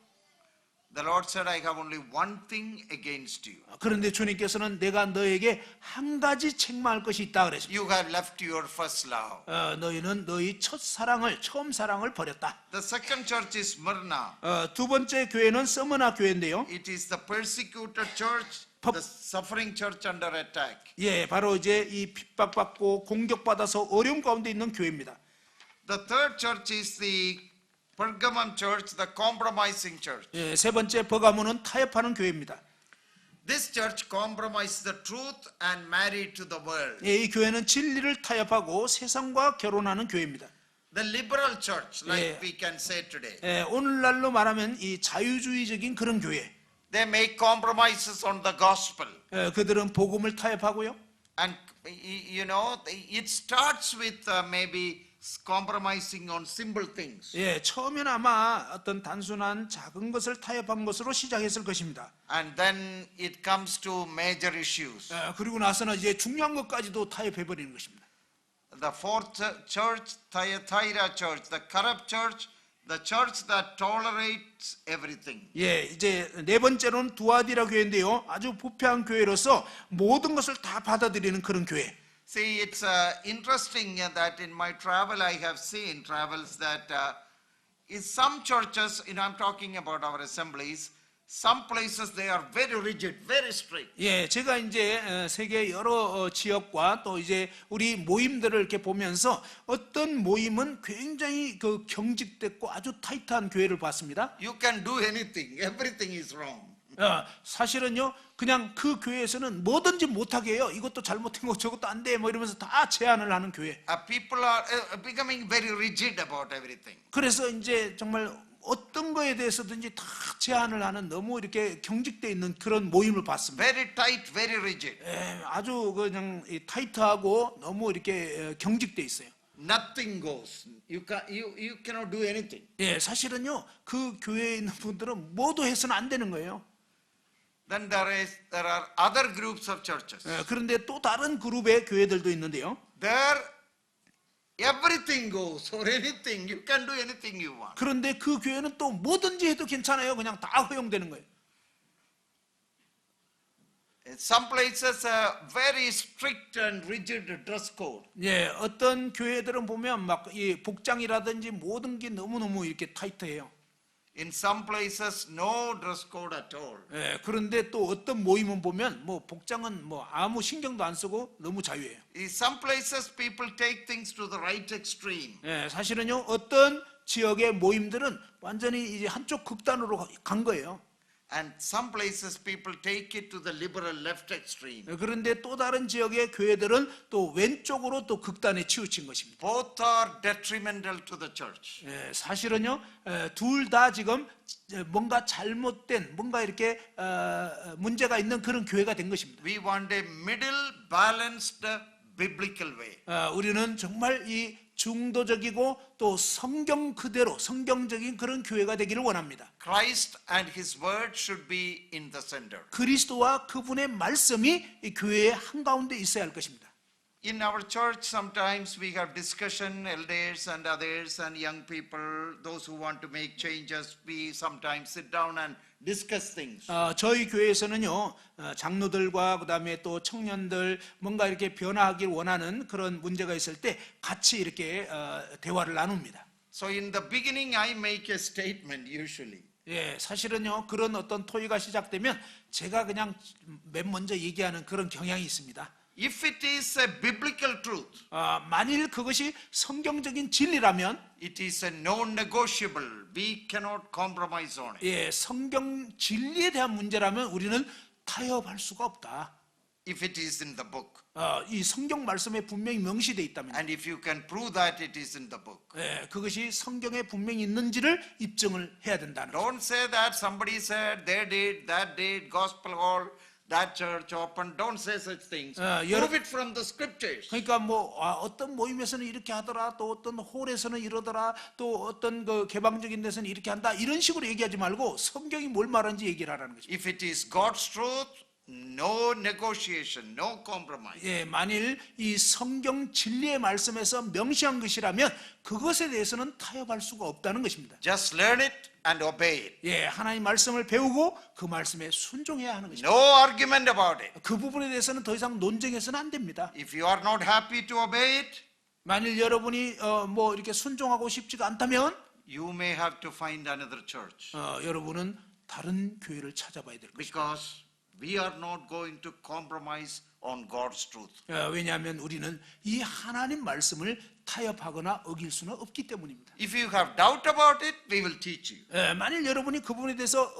The Lord said, I have only one thing against you. 그런데 주님께서는 내가 너에게 한 가지 책망할 것이 있다 그랬습니다. You have left your first love. 너희는 너희 처음 사랑을 버렸다. The second church is Smyrna. 두 번째 교회는 서머나 교회인데요. It is the persecuted church, the suffering church under attack. 예, 바로 이제 이 핍박받고 공격받아서 어려움 가운데 있는 교회입니다. The third church is the Pergamum church, the compromising church. 예, 세 번째 버가모는 타협하는 교회입니다. This church compromised the truth and married to the world. 예, 이 교회는 진리를 타협하고 세상과 결혼하는 교회입니다. The liberal church, like Yeah. we can say today. 예, 오늘날로 말하면 이 자유주의적인 그런 교회. They make compromises on the gospel. 예, 그들은 복음을 타협하고요. And you know, it starts with maybe compromising on simple things. 예, 처음에는 아마 어떤 단순한 작은 것을 타협한 것으로 시작했을 것입니다. And then it comes to major issues. 예, 그리고 나서는 이제 중요한 것까지도 타협해 버리는 것입니다. The fourth church, Thyatira church, the corrupt church, the church that tolerates everything. 예, 이제 네 번째로는 두아디라 교회인데요. 아주 부패한 교회로서 모든 것을 다 받아들이는 그런 교회. See, it's interesting that in my travel I have seen travels that in some churches, I'm talking about our assemblies, some places they are very rigid, very strict. 예, 제가 이제 세계 여러 지역과 또 이제 우리 모임들을 이렇게 보면서 어떤 모임은 굉장히 그 경직됐고 아주 타이트한 교회를 봤습니다. You can do anything, everything is wrong. 사실은요, 그냥 그 교회에서는 뭐든지 못하게 해요. 이것도 잘못된 거 저것도 안 돼, 뭐 이러면서 다 제한을 하는 교회. People are becoming very rigid about everything. 그래서 이제 정말 어떤 거에 대해서든지 다 제한을 하는 너무 이렇게 경직돼 있는 그런 모임을 봤습니다. Very tight, very rigid. 예, 아주 그냥 타이트하고 너무 이렇게 경직돼 있어요. Nothing goes. You cannot do anything. 예, 사실은요, 그 교회에 있는 분들은 뭐도 해서는 안 되는 거예요. Then there are other groups of churches. 예, 그런데 또 다른 그룹의 교회들도 있는데요. There, everything goes or anything. You can do anything you want. 그런데 그 교회는 또 뭐든지 해도 괜찮아요. 그냥 다 허용되는 거예요. In some places, a very strict and rigid dress code. 예, 어떤 교회들은 보면 막 이 복장이라든지 모든 게 너무너무 이렇게 타이트해요. In some places, no dress code at all. 예, 그런데 또 어떤 모임은 보면 뭐 복장은 뭐 아무 신경도 안 쓰고 너무 자유해요. In some places, people take things to the right extreme. 예, 사실은요, 어떤 지역의 모임들은 완전히 이제 한쪽 극단으로 간 거예요. And some places, people take it to the liberal left extreme. 예, 그런데 또 다른 지역의 교회들은 또 왼쪽으로 또 극단에 치우친 것입니다. Both are detrimental to the church. 예, 사실은요, 둘 다 지금 뭔가 잘못된, 뭔가 이렇게 문제가 있는 그런 교회가 된 것입니다. We want a middle balanced biblical way. 우리는 정말 이 중도적이고 또 성경 그대로 성경적인 그런 교회가 되기를 원합니다. Christ and His Word should be in the center. 그리스도와 그분의 말씀이 이 교회의 한가운데 있어야 할 것입니다. In our church, sometimes we have discussion, elders and others and young people, those who want to make changes, we sometimes sit down and discuss things. 저희 교회에서는요, 장로들과 그다음에 또 청년들 뭔가 이렇게 변화하길 원하는 그런 문제가 있을 때 같이 이렇게 대화를 나눕니다. So in the beginning, I make a statement usually. 예, 사실은요, 그런 어떤 토의가 시작되면 제가 그냥 맨 먼저 얘기하는 그런 경향이 있습니다. If it is a biblical truth, 만일 그것이 성경적인 진리라면, it is a non-negotiable. We cannot compromise on it. 예, 성경 진리에 대한 문제라면 우리는 타협할 수가 없다. if it is in the book. 이 성경 말씀에 분명히 명시되어 있다면, And if you can prove that it is in the book. 그것이 성경에 분명히 있는지를 입증을 해야 된다는 거죠. Don't say that somebody said they did, that did, gospel hall, that church opened. Don't say such things. Prove it from the scriptures. 그러니까 뭐 어떤 모임에서는 이렇게 하더라, 또 어떤 홀에서는 이러더라, 또 어떤 그 개방적인 데서는 이렇게 한다, 이런 식으로 얘기하지 말고 성경이 뭘 말하는지 얘기를 하라는 거죠. If it is God's truth, no negotiation, no compromise. 예, 만일 이 성경 진리의 말씀에서 명시한 것이라면 그것에 대해서는 타협할 수가 없다는 것입니다. Just learn it and obey it. 예, 하나님 말씀을 배우고 그 말씀에 순종해야 하는 것입니다. No argument about it. 그 부분에 대해서는 더 이상 논쟁해서는 안 됩니다. If you are not happy to obey it, 만일 여러분이 뭐 이렇게 순종하고 싶지가 않다면 you may have to find another church. 여러분은 다른 교회를 찾아봐야 될 것입니다. Because we are not going to compromise on God's truth. 왜냐하면 우리는 이 하나님 말씀을 타협하거나 어길 수는 없기 때문입니다. If you have doubt about it, we will teach you. 만일 여러분이 그 부분에 대해서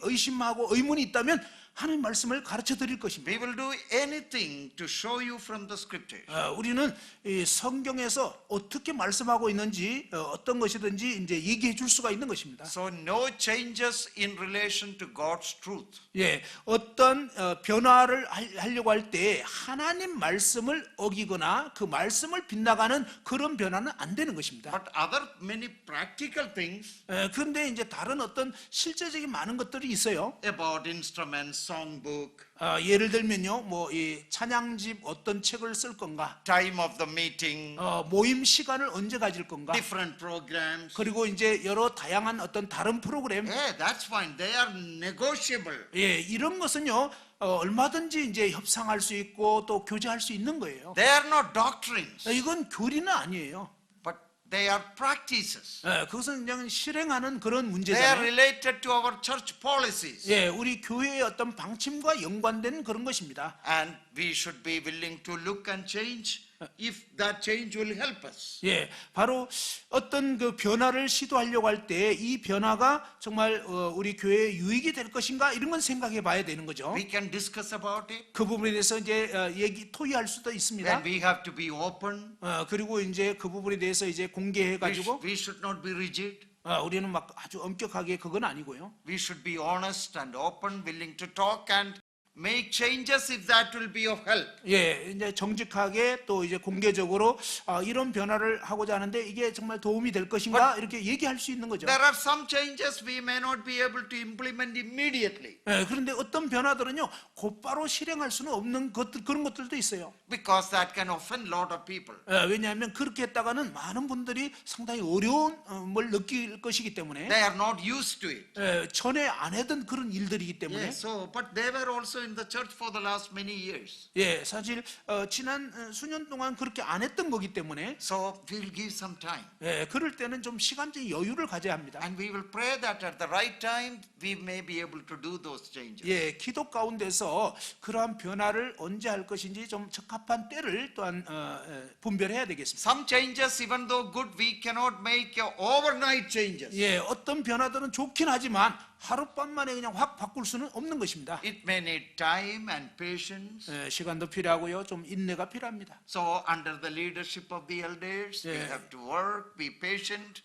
의심하고 의문이 있다면 하나님 말씀을 가르쳐 드릴 것입니다. We will do anything to show you from the scriptures. 우리는 이 성경에서 어떻게 말씀하고 있는지 어떤 것이든지 이제 얘기해 줄 수가 있는 것입니다. So no changes in relation to God's truth. 예, 어떤 변화를 하려고 할 때 하나님 말씀을 어기거나 그 말씀을 빗나가는 그런 변화는 안 되는 것입니다. But other many practical things 그런데 이제 다른 어떤 실제적인 많은 것들이 있어요. about instruments, songbook, 예를 들면요, 뭐 이 찬양집 어떤 책을 쓸 건가, time of the meeting, 모임 시간을 언제 가질 건가, different programs. 그리고 이제 여러 다양한 어떤 다른 프로그램, Yeah, that's fine. They are negotiable. 예, 이런 것은요 얼마든지 이제 협상할 수 있고 또 교제할 수 있는 거예요. They are not doctrines, 이건 교리는 아니에요. but they are practices. 그것은 그냥 실행하는 그런 They are 문제잖아요. related to our church policies. 예, 우리 교회의 어떤 방침과 연관된 그런 것입니다. And we should be willing to look and change if that change will help us. 예, 바로 어떤 그 변화를 시도하려고 할 때 이 변화가 정말 우리 교회에 유익이 될 것인가 이런 건 생각해 봐야 되는 거죠. We can discuss about it. 그 부분에 대해서 이제 토의할 수도 있습니다. And we have to be open. 그리고 이제 그 부분에 대해서 이제 공개해 가지고 We should not be rigid. 우리는 막 아주 엄격하게 그건 아니고요. We should be honest and open, willing to talk and make changes if that will be of help. 예, 이제 정직하게 또 이제 공개적으로 이런 변화를 하고자 하는데 이게 정말 도움이 될 것인가 이렇게 얘기할 수 있는 거죠. There are some changes we may not be able to implement immediately 예, 그런데 어떤 변화들은요 곧바로 실행할 수는 없는 그런 것들도 있어요. because that can offend a lot of people. 왜냐하면 그렇게 했다가는 많은 분들이 상당히 어려움을 느낄 것이기 때문에 They are not used to it. 전에 안 했던 그런 일들이기 때문에 Yes, so but they were also in the church for the last many years. 예, 사실 지난 수년 동안 그렇게 안 했던 거기 때문에 So we will give some time. 그럴 때는 좀 시간적인 여유를 가져야 합니다. And we will pray that at the right time we may be able to do those changes. 예, 기도 가운데서 그러한 변화를 언제 할 것인지 좀 적합한 때를 또한 분별해야 되겠습니다. Some changes, even though good, we cannot make overnight changes. 예, 어떤 변화들은 좋긴 하지만 하룻밤 만에 그냥 확 바꿀 수는 없는 것입니다. It may need time and patience. 시간도 필요하고요, 좀 인내가 필요합니다. So under the leadership of the elders, we Yeah. have to work, be patient.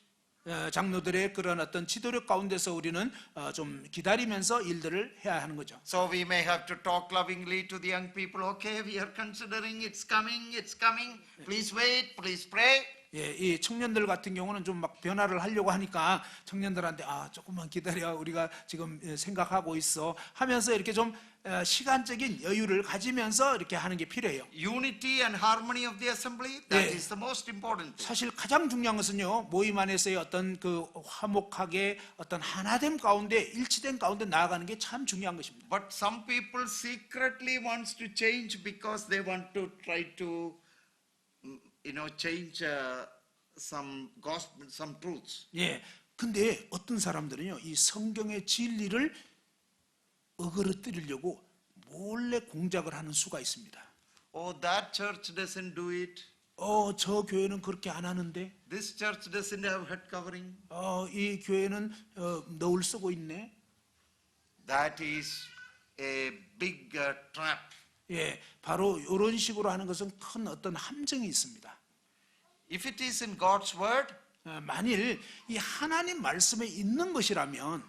장로들의 그런 어떤 지도력 가운데서 우리는 좀 기다리면서 일들을 해야 하는 거죠. So we may have to talk lovingly to the young people. Okay, we are considering it's coming, it's coming. Please wait, please pray. 예, 이 청년들 같은 경우는 좀 막 변화를 하려고 하니까 청년들한테 조금만 기다려, 우리가 지금 생각하고 있어 하면서 이렇게 좀 시간적인 여유를 가지면서 이렇게 하는 게 필요해요. Unity and harmony of the assembly, that Yeah. is the most important thing. 사실 가장 중요한 것은요, 모임 안에서의 어떤 그 화목하게 어떤 하나됨 가운데 일치된 가운데 나아가는 게 참 중요한 것입니다. But some people secretly wants to change because they want to try to change some gospel, some truths. 예, 근데 어떤 사람들은요, 이 성경의 진리를 어그러뜨리려고 몰래 공작을 하는 수가 있습니다. Oh, that church doesn't do it. 저 교회는 그렇게 안 하는데, This church doesn't have head covering. 이 교회는 너울 쓰고 있네. That is a big trap. 예, 바로 이런 식으로 하는 것은 큰 어떤 함정이 있습니다. If it is in God's word, 만일 이 하나님 말씀에 있는 것이라면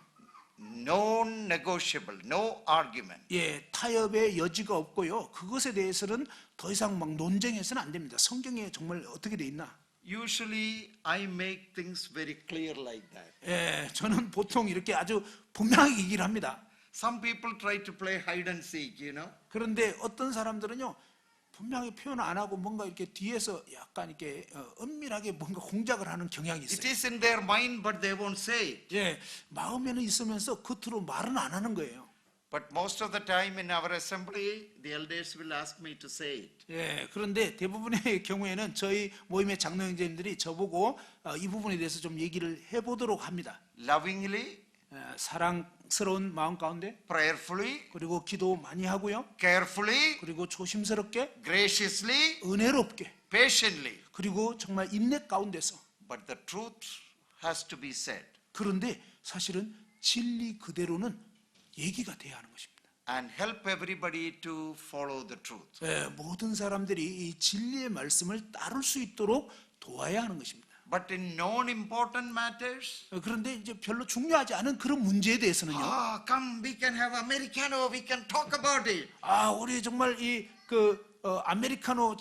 non-negotiable, no argument. 예, 타협의 여지가 없고요. 그것에 대해서는 더 이상 막 논쟁해서는 안 됩니다. 성경에 정말 어떻게 돼 있나? Usually I make things very clear like that. 예, 저는 보통 이렇게 아주 분명하게 얘기를 합니다. Some people try to play hide and seek, you know. 그런데 어떤 사람들은요, 분명히 표현 안 하고 뭔가 이렇게 뒤에서 약간 이렇게 은밀하게 뭔가 공작을 하는 경향이 It 있어요. is in their mind, but they won't say it. 예, 마음에는 있으면서 겉으로 말은 안 하는 거예요. But most of the time in our assembly, the elders will ask me to say it. 예, 그런데 대부분의 경우에는 저희 모임의 장로 형제님들이 저보고 이 부분에 대해서 좀 얘기를 해보도록 합니다. Lovingly, 사랑스러운 마음 가운데, prayerfully, 그리고 기도 많이 하고요, carefully, 그리고 조심스럽게, graciously, 은혜롭게, patiently. 그리고 정말 인내 가운데서. But the truth has to be said. 그런데 사실은 진리 그대로는 얘기가 돼야 하는 것입니다. And help everybody to follow the truth. 예, 모든 사람들이 이 진리의 말씀을 따를 수 있도록 도와야 하는 것입니다. But in non-important matters, 그런데 이제 별로 중요하지 않은 그런 문제에 대해서는요. come, we can have Americano, we can talk about it. 우리 정말 아메리카노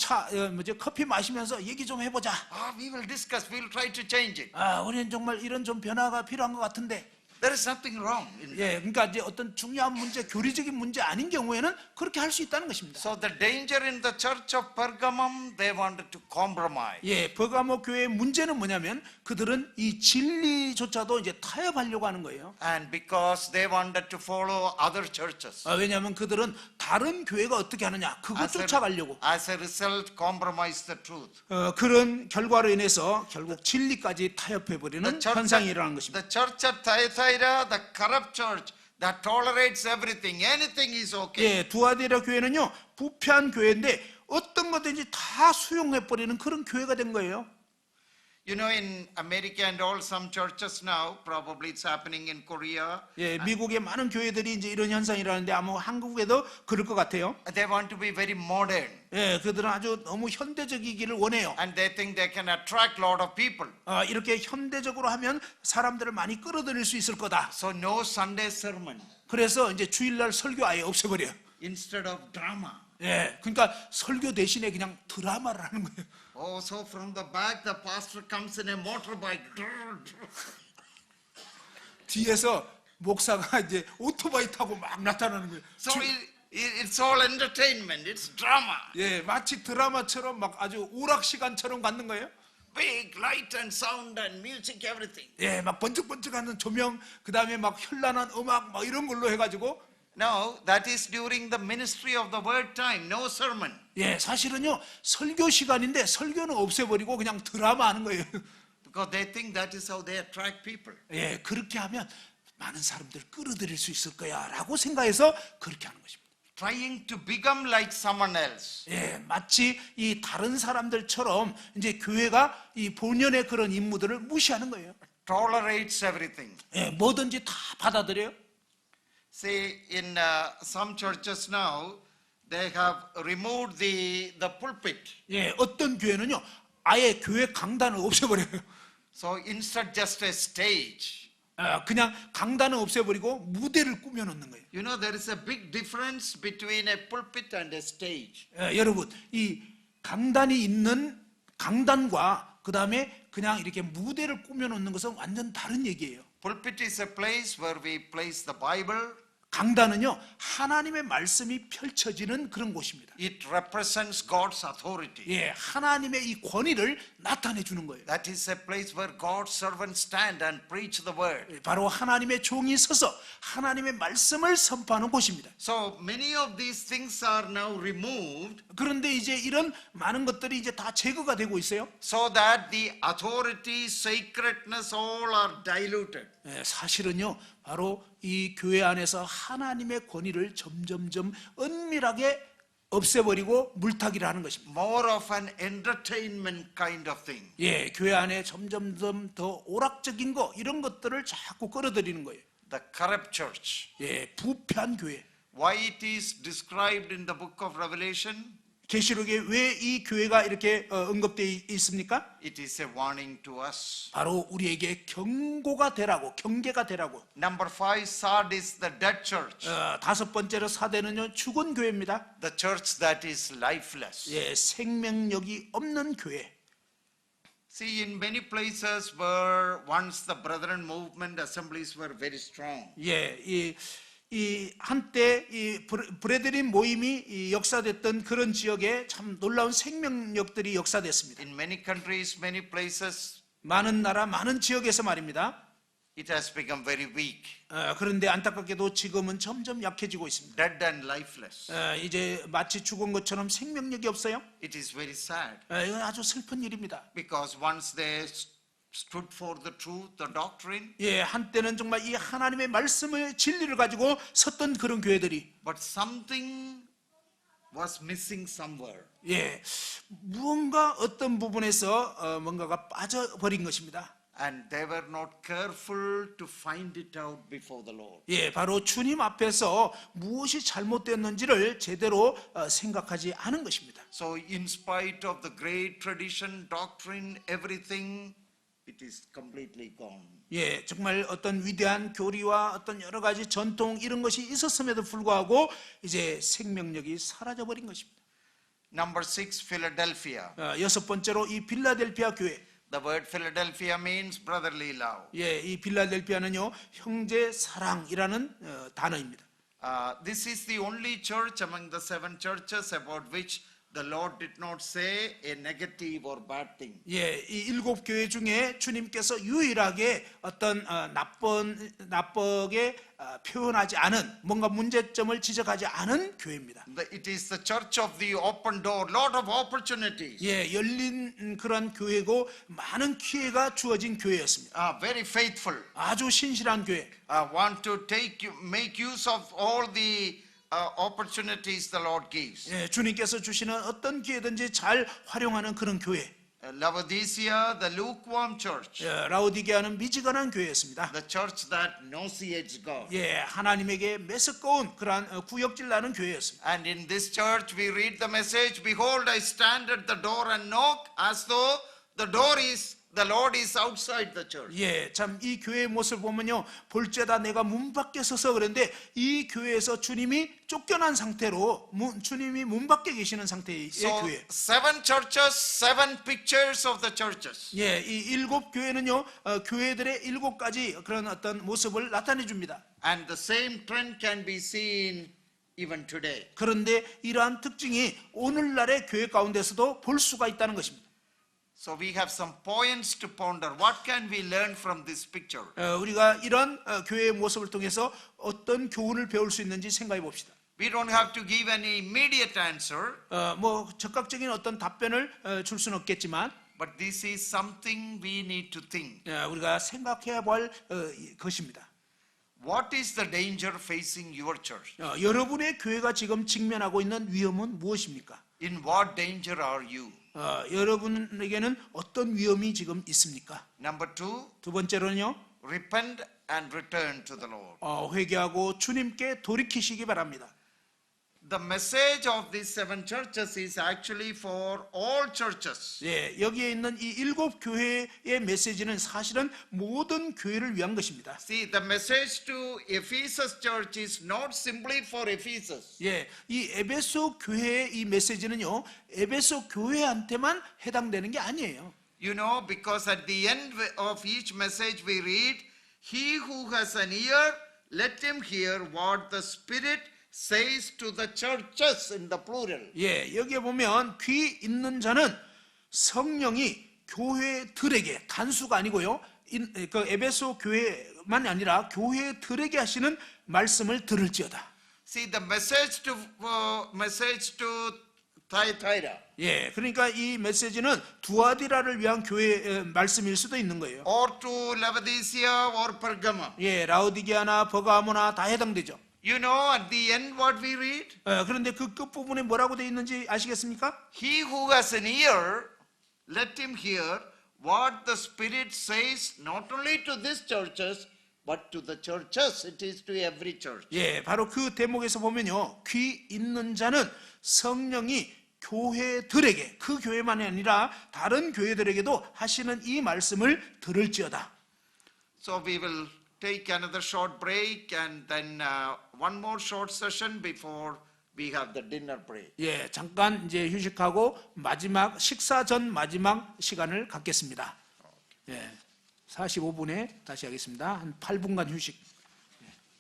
커피 마시면서 얘기 좀 해보자. We will discuss, we will try to change it. 우리는 정말 이런 좀 변화가 필요한 것 같은데. There is nothing wrong in that. 예, 그러니까 이제 어떤 중요한 문제, 교리적인 문제 아닌 경우에는 그렇게 할 수 있다는 것입니다. So the danger in the church of Pergamum, they wanted to compromise. 예, 버가모 교회의 문제는 뭐냐면 그들은 이 진리조차도 이제 타협하려고 하는 거예요. And because they wanted to follow other churches. 왜냐하면 그들은 다른 교회가 어떻게 하느냐 그것 쫓아가려고. As a result, compromise the truth. 그런 결과로 인해서 결국 진리까지 타협해버리는 현상이 일어나는 것입니다. The church at Thyatira, the corrupt church that tolerates everything, anything is okay. 예, 두아디라 교회는요 부패한 교회인데 어떤 것든지 다 수용해버리는 그런 교회가 된 거예요. You know, in America and all some churches now, probably it's happening in Korea. 예, 미국의 많은 교회들이 이제 이런 현상이 일어나는데 아마 한국에도 그럴 것 같아요. They want to be very modern. 예, 그들은 아주 너무 현대적이기를 원해요. And they think they can attract a lot of people. 이렇게 현대적으로 하면 사람들을 많이 끌어들일 수 있을 거다. So no Sunday sermon 그래서 이제 주일날 설교 아예 없애버려요. instead of drama. 예, 그러니까 설교 대신에 그냥 드라마를 하는 거예요. Oh, so from the back the pastor comes in a motorbike. 뒤에서 목사가 이제 오토바이 타고 막 나타나는 거예요. So it's all entertainment, it's drama. 예, 마치 드라마처럼 막 아주 오락 시간처럼 갖는 거예요. Big light and sound and music, everything. 예, 막 번쩍번쩍하는 조명, 그 다음에 막 현란한 음악, 막 이런 걸로 해가지고. No, that is during the ministry of the word time, no sermon. 예, 사실은요 설교 시간인데 설교는 없애버리고 그냥 드라마 하는 거예요. Because they think that is how they attract people. 예, 그렇게 하면 많은 사람들 끌어들일 수 있을 거야라고 생각해서 그렇게 하는 것입니다. Trying to become like someone else. 예, 마치 이 다른 사람들처럼 이제 교회가 이 본연의 그런 임무들을 무시하는 거예요. Tolerates everything. 예, 뭐든지 다 받아들여요. See, in some churches now, they have removed the pulpit. 예, 어떤 교회는요 아예 교회 강단을 없애버려요. So instead just a stage. 그냥 강단을 없애버리고 무대를 꾸며놓는 거예요. You know, there is a big difference between a pulpit and a stage. 여러분, 이 강단이 있는 강단과 그 다음에 그냥 이렇게 무대를 꾸며놓는 것은 완전 다른 얘기예요. Pulpit is a place where we place the Bible. 강단은요 하나님의 말씀이 펼쳐지는 그런 곳입니다. It represents God's authority. 예, 하나님의 이 권위를 나타내 주는 거예요. That is a place where God's servants stand and preach the word. 바로 하나님의 종이 서서 하나님의 말씀을 선포하는 곳입니다. So many of these things are now removed 그런데 이제 이런 많은 것들이 이제 다 제거가 되고 있어요. so that the authority, sacredness all are diluted. 예, 사실은요 바로 이 교회 안에서 하나님의 권위를 점점점 은밀하게 없애버리고 물타기를 하는 것입니다. More of an entertainment kind of thing. 예, 교회 안에 점점점 더 오락적인 거 이런 것들을 자꾸 끌어들이는 거예요. The corrupt church. 예, 부패한 교회. why it is described in the book of Revelation? 계시록에 왜 이 교회가 이렇게 언급되어 있습니까? It is a warning to us. 바로 우리에게 경고가 되라고, 경계가 되라고. Number 5, Sardis, the dead church. 다섯 번째로 사대는요, 죽은 교회입니다. The church that is lifeless. 예, 생명력이 없는 교회. See, in many places where once the brethren movement assemblies were very strong, 예, 이 한때 이 브레드린 모임이 이 역사됐던 그런 지역에 참 놀라운 생명력들이 역사됐습니다. in many countries, many places, 많은 나라, 많은 지역에서 말입니다. it has become very weak, 그런데 안타깝게도 지금은 점점 약해지고 있습니다. dead and lifeless. 이제 마치 죽은 것처럼 생명력이 없어요. It is very sad 이건 아주 슬픈 일입니다. because once they stood for the truth, the doctrine, 예, 한때는 정말 이 하나님의 말씀을 진리를 가지고 섰던 그런 교회들이 but something was missing somewhere. 예, 무언가 어떤 부분에서 뭔가가 빠져버린 것입니다. And they were not careful to find it out before the Lord. 예, 바로 주님 앞에서 무엇이 잘못되었는지를 제대로 생각하지 않은 것입니다. So in spite of the great tradition, doctrine, everything, it is completely gone. 예, 정말 어떤 위대한 교리와 어떤 여러 가지 전통 이런 것이 있었음에도 불구하고 이제 생명력이 사라져버린 것입니다. Number 6, Philadelphia. 여섯 번째로 이 빌라델피아 교회. The word Philadelphia means brotherly love. 예, 이 빌라델피아는요 형제 사랑이라는 단어입니다. This is the only church among the 7 churches about which the Lord did not say a negative or bad thing. 예, 이 일곱 교회 중에 주님께서 유일하게 어떤 나쁘게 표현하지 않은 뭔가 문제점을 지적하지 않은 교회입니다. It is the church of the open door, lot of opportunities. 예, 열린 그런 교회고 많은 기회가 주어진 교회였습니다. Very faithful. 아주 신실한 교회. Want to make use of all the opportunities the Lord gives. 예, 주님께서 주시는 어떤 기회든지 잘 활용하는 그런 교회. Laodicea, the lukewarm church. 예, 라오디게아는 미지근한 교회였습니다. The church that nauseates God. 예, 하나님에게 메스꺼운 그러한 구역질 나는 교회였습니다. And in this church we read the message, behold, I stand at the door and knock, as though the Lord is outside the church. 예, 참 이 교회의 모습을 보면요, 볼죄다 내가 문 밖에 서서 그런데 이 교회에서 주님이 쫓겨난 상태로 주님이 문 밖에 계시는 상태의 So 교회. 7 churches, 7 pictures of the churches. 예, 이 일곱 교회는요, 교회들의 7가지 그런 어떤 모습을 나타내 줍니다. And the same trend can be seen even today. 그런데 이러한 특징이 오늘날의 교회 가운데서도 볼 수가 있다는 것입니다. So we have some points to ponder. What can we learn from this picture? 우리가 이런 교회의 모습을 통해서 어떤 교훈을 배울 수 있는지 생각해 봅시다. We don't have to give any immediate answer, 뭐 적극적인 어떤 답변을 줄 수는 없겠지만, but this is something we need to think. 우리가 생각해야 할 것입니다. What is the danger facing your church? 여러분의 교회가 지금 직면하고 있는 위험은 무엇입니까? In what danger are you? 여러분에게는 어떤 위험이 지금 있습니까? Number 2, 두 번째로는요, repent and return to the Lord. 회개하고 주님께 돌이키시기 바랍니다. The message of these 7 churches is actually for all churches. 예, 여기에 있는 이 7 교회의 메시지는 사실은 모든 교회를 위한 것입니다. See, the message to Ephesus church is not simply for Ephesus. 예, 이 에베소 교회의 이 메시지는요, 에베소 교회한테만 해당되는 게 아니에요. You know, because at the end of each message we read, he who has an ear, let him hear what the Spirit says to the churches in the plural. 예, 여기에 보면 귀 있는 자는 성령이 교회들에게, 단수가 아니고요, 그 에베소 교회만 아니라 교회들에게 하시는 말씀을 들을지어다. See, the message to Thyatira, 예, 그러니까 이 메시지는 두아디라를 위한 교회 말씀일 수도 있는 거예요. or to Laodicea or Pergamum. 예, 라오디게아나 버가모나 다 해당되죠. You know, at the end what we read? 그런데 그 끝부분에 뭐라고 되어 있는지 아시겠습니까? He who has an ear, let him hear what the Spirit says not only to these churches, but to the churches, it is to every church. 예, 바로 그 대목에서 보면요. 귀 있는 자는 성령이 교회들에게, 그 교회만이 아니라 다른 교회들에게도 하시는 이 말씀을 들을지어다. So we will take another short break and then one more short session before we have the dinner break. 예, 잠깐 이제 휴식하고 마지막 식사 전 마지막 시간을 갖겠습니다. 예, 45분에 다시 하겠습니다. 한 8분간 휴식.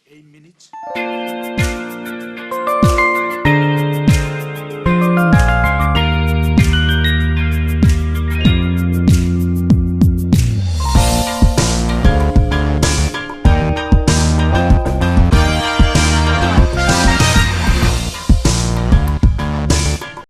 8 minutes.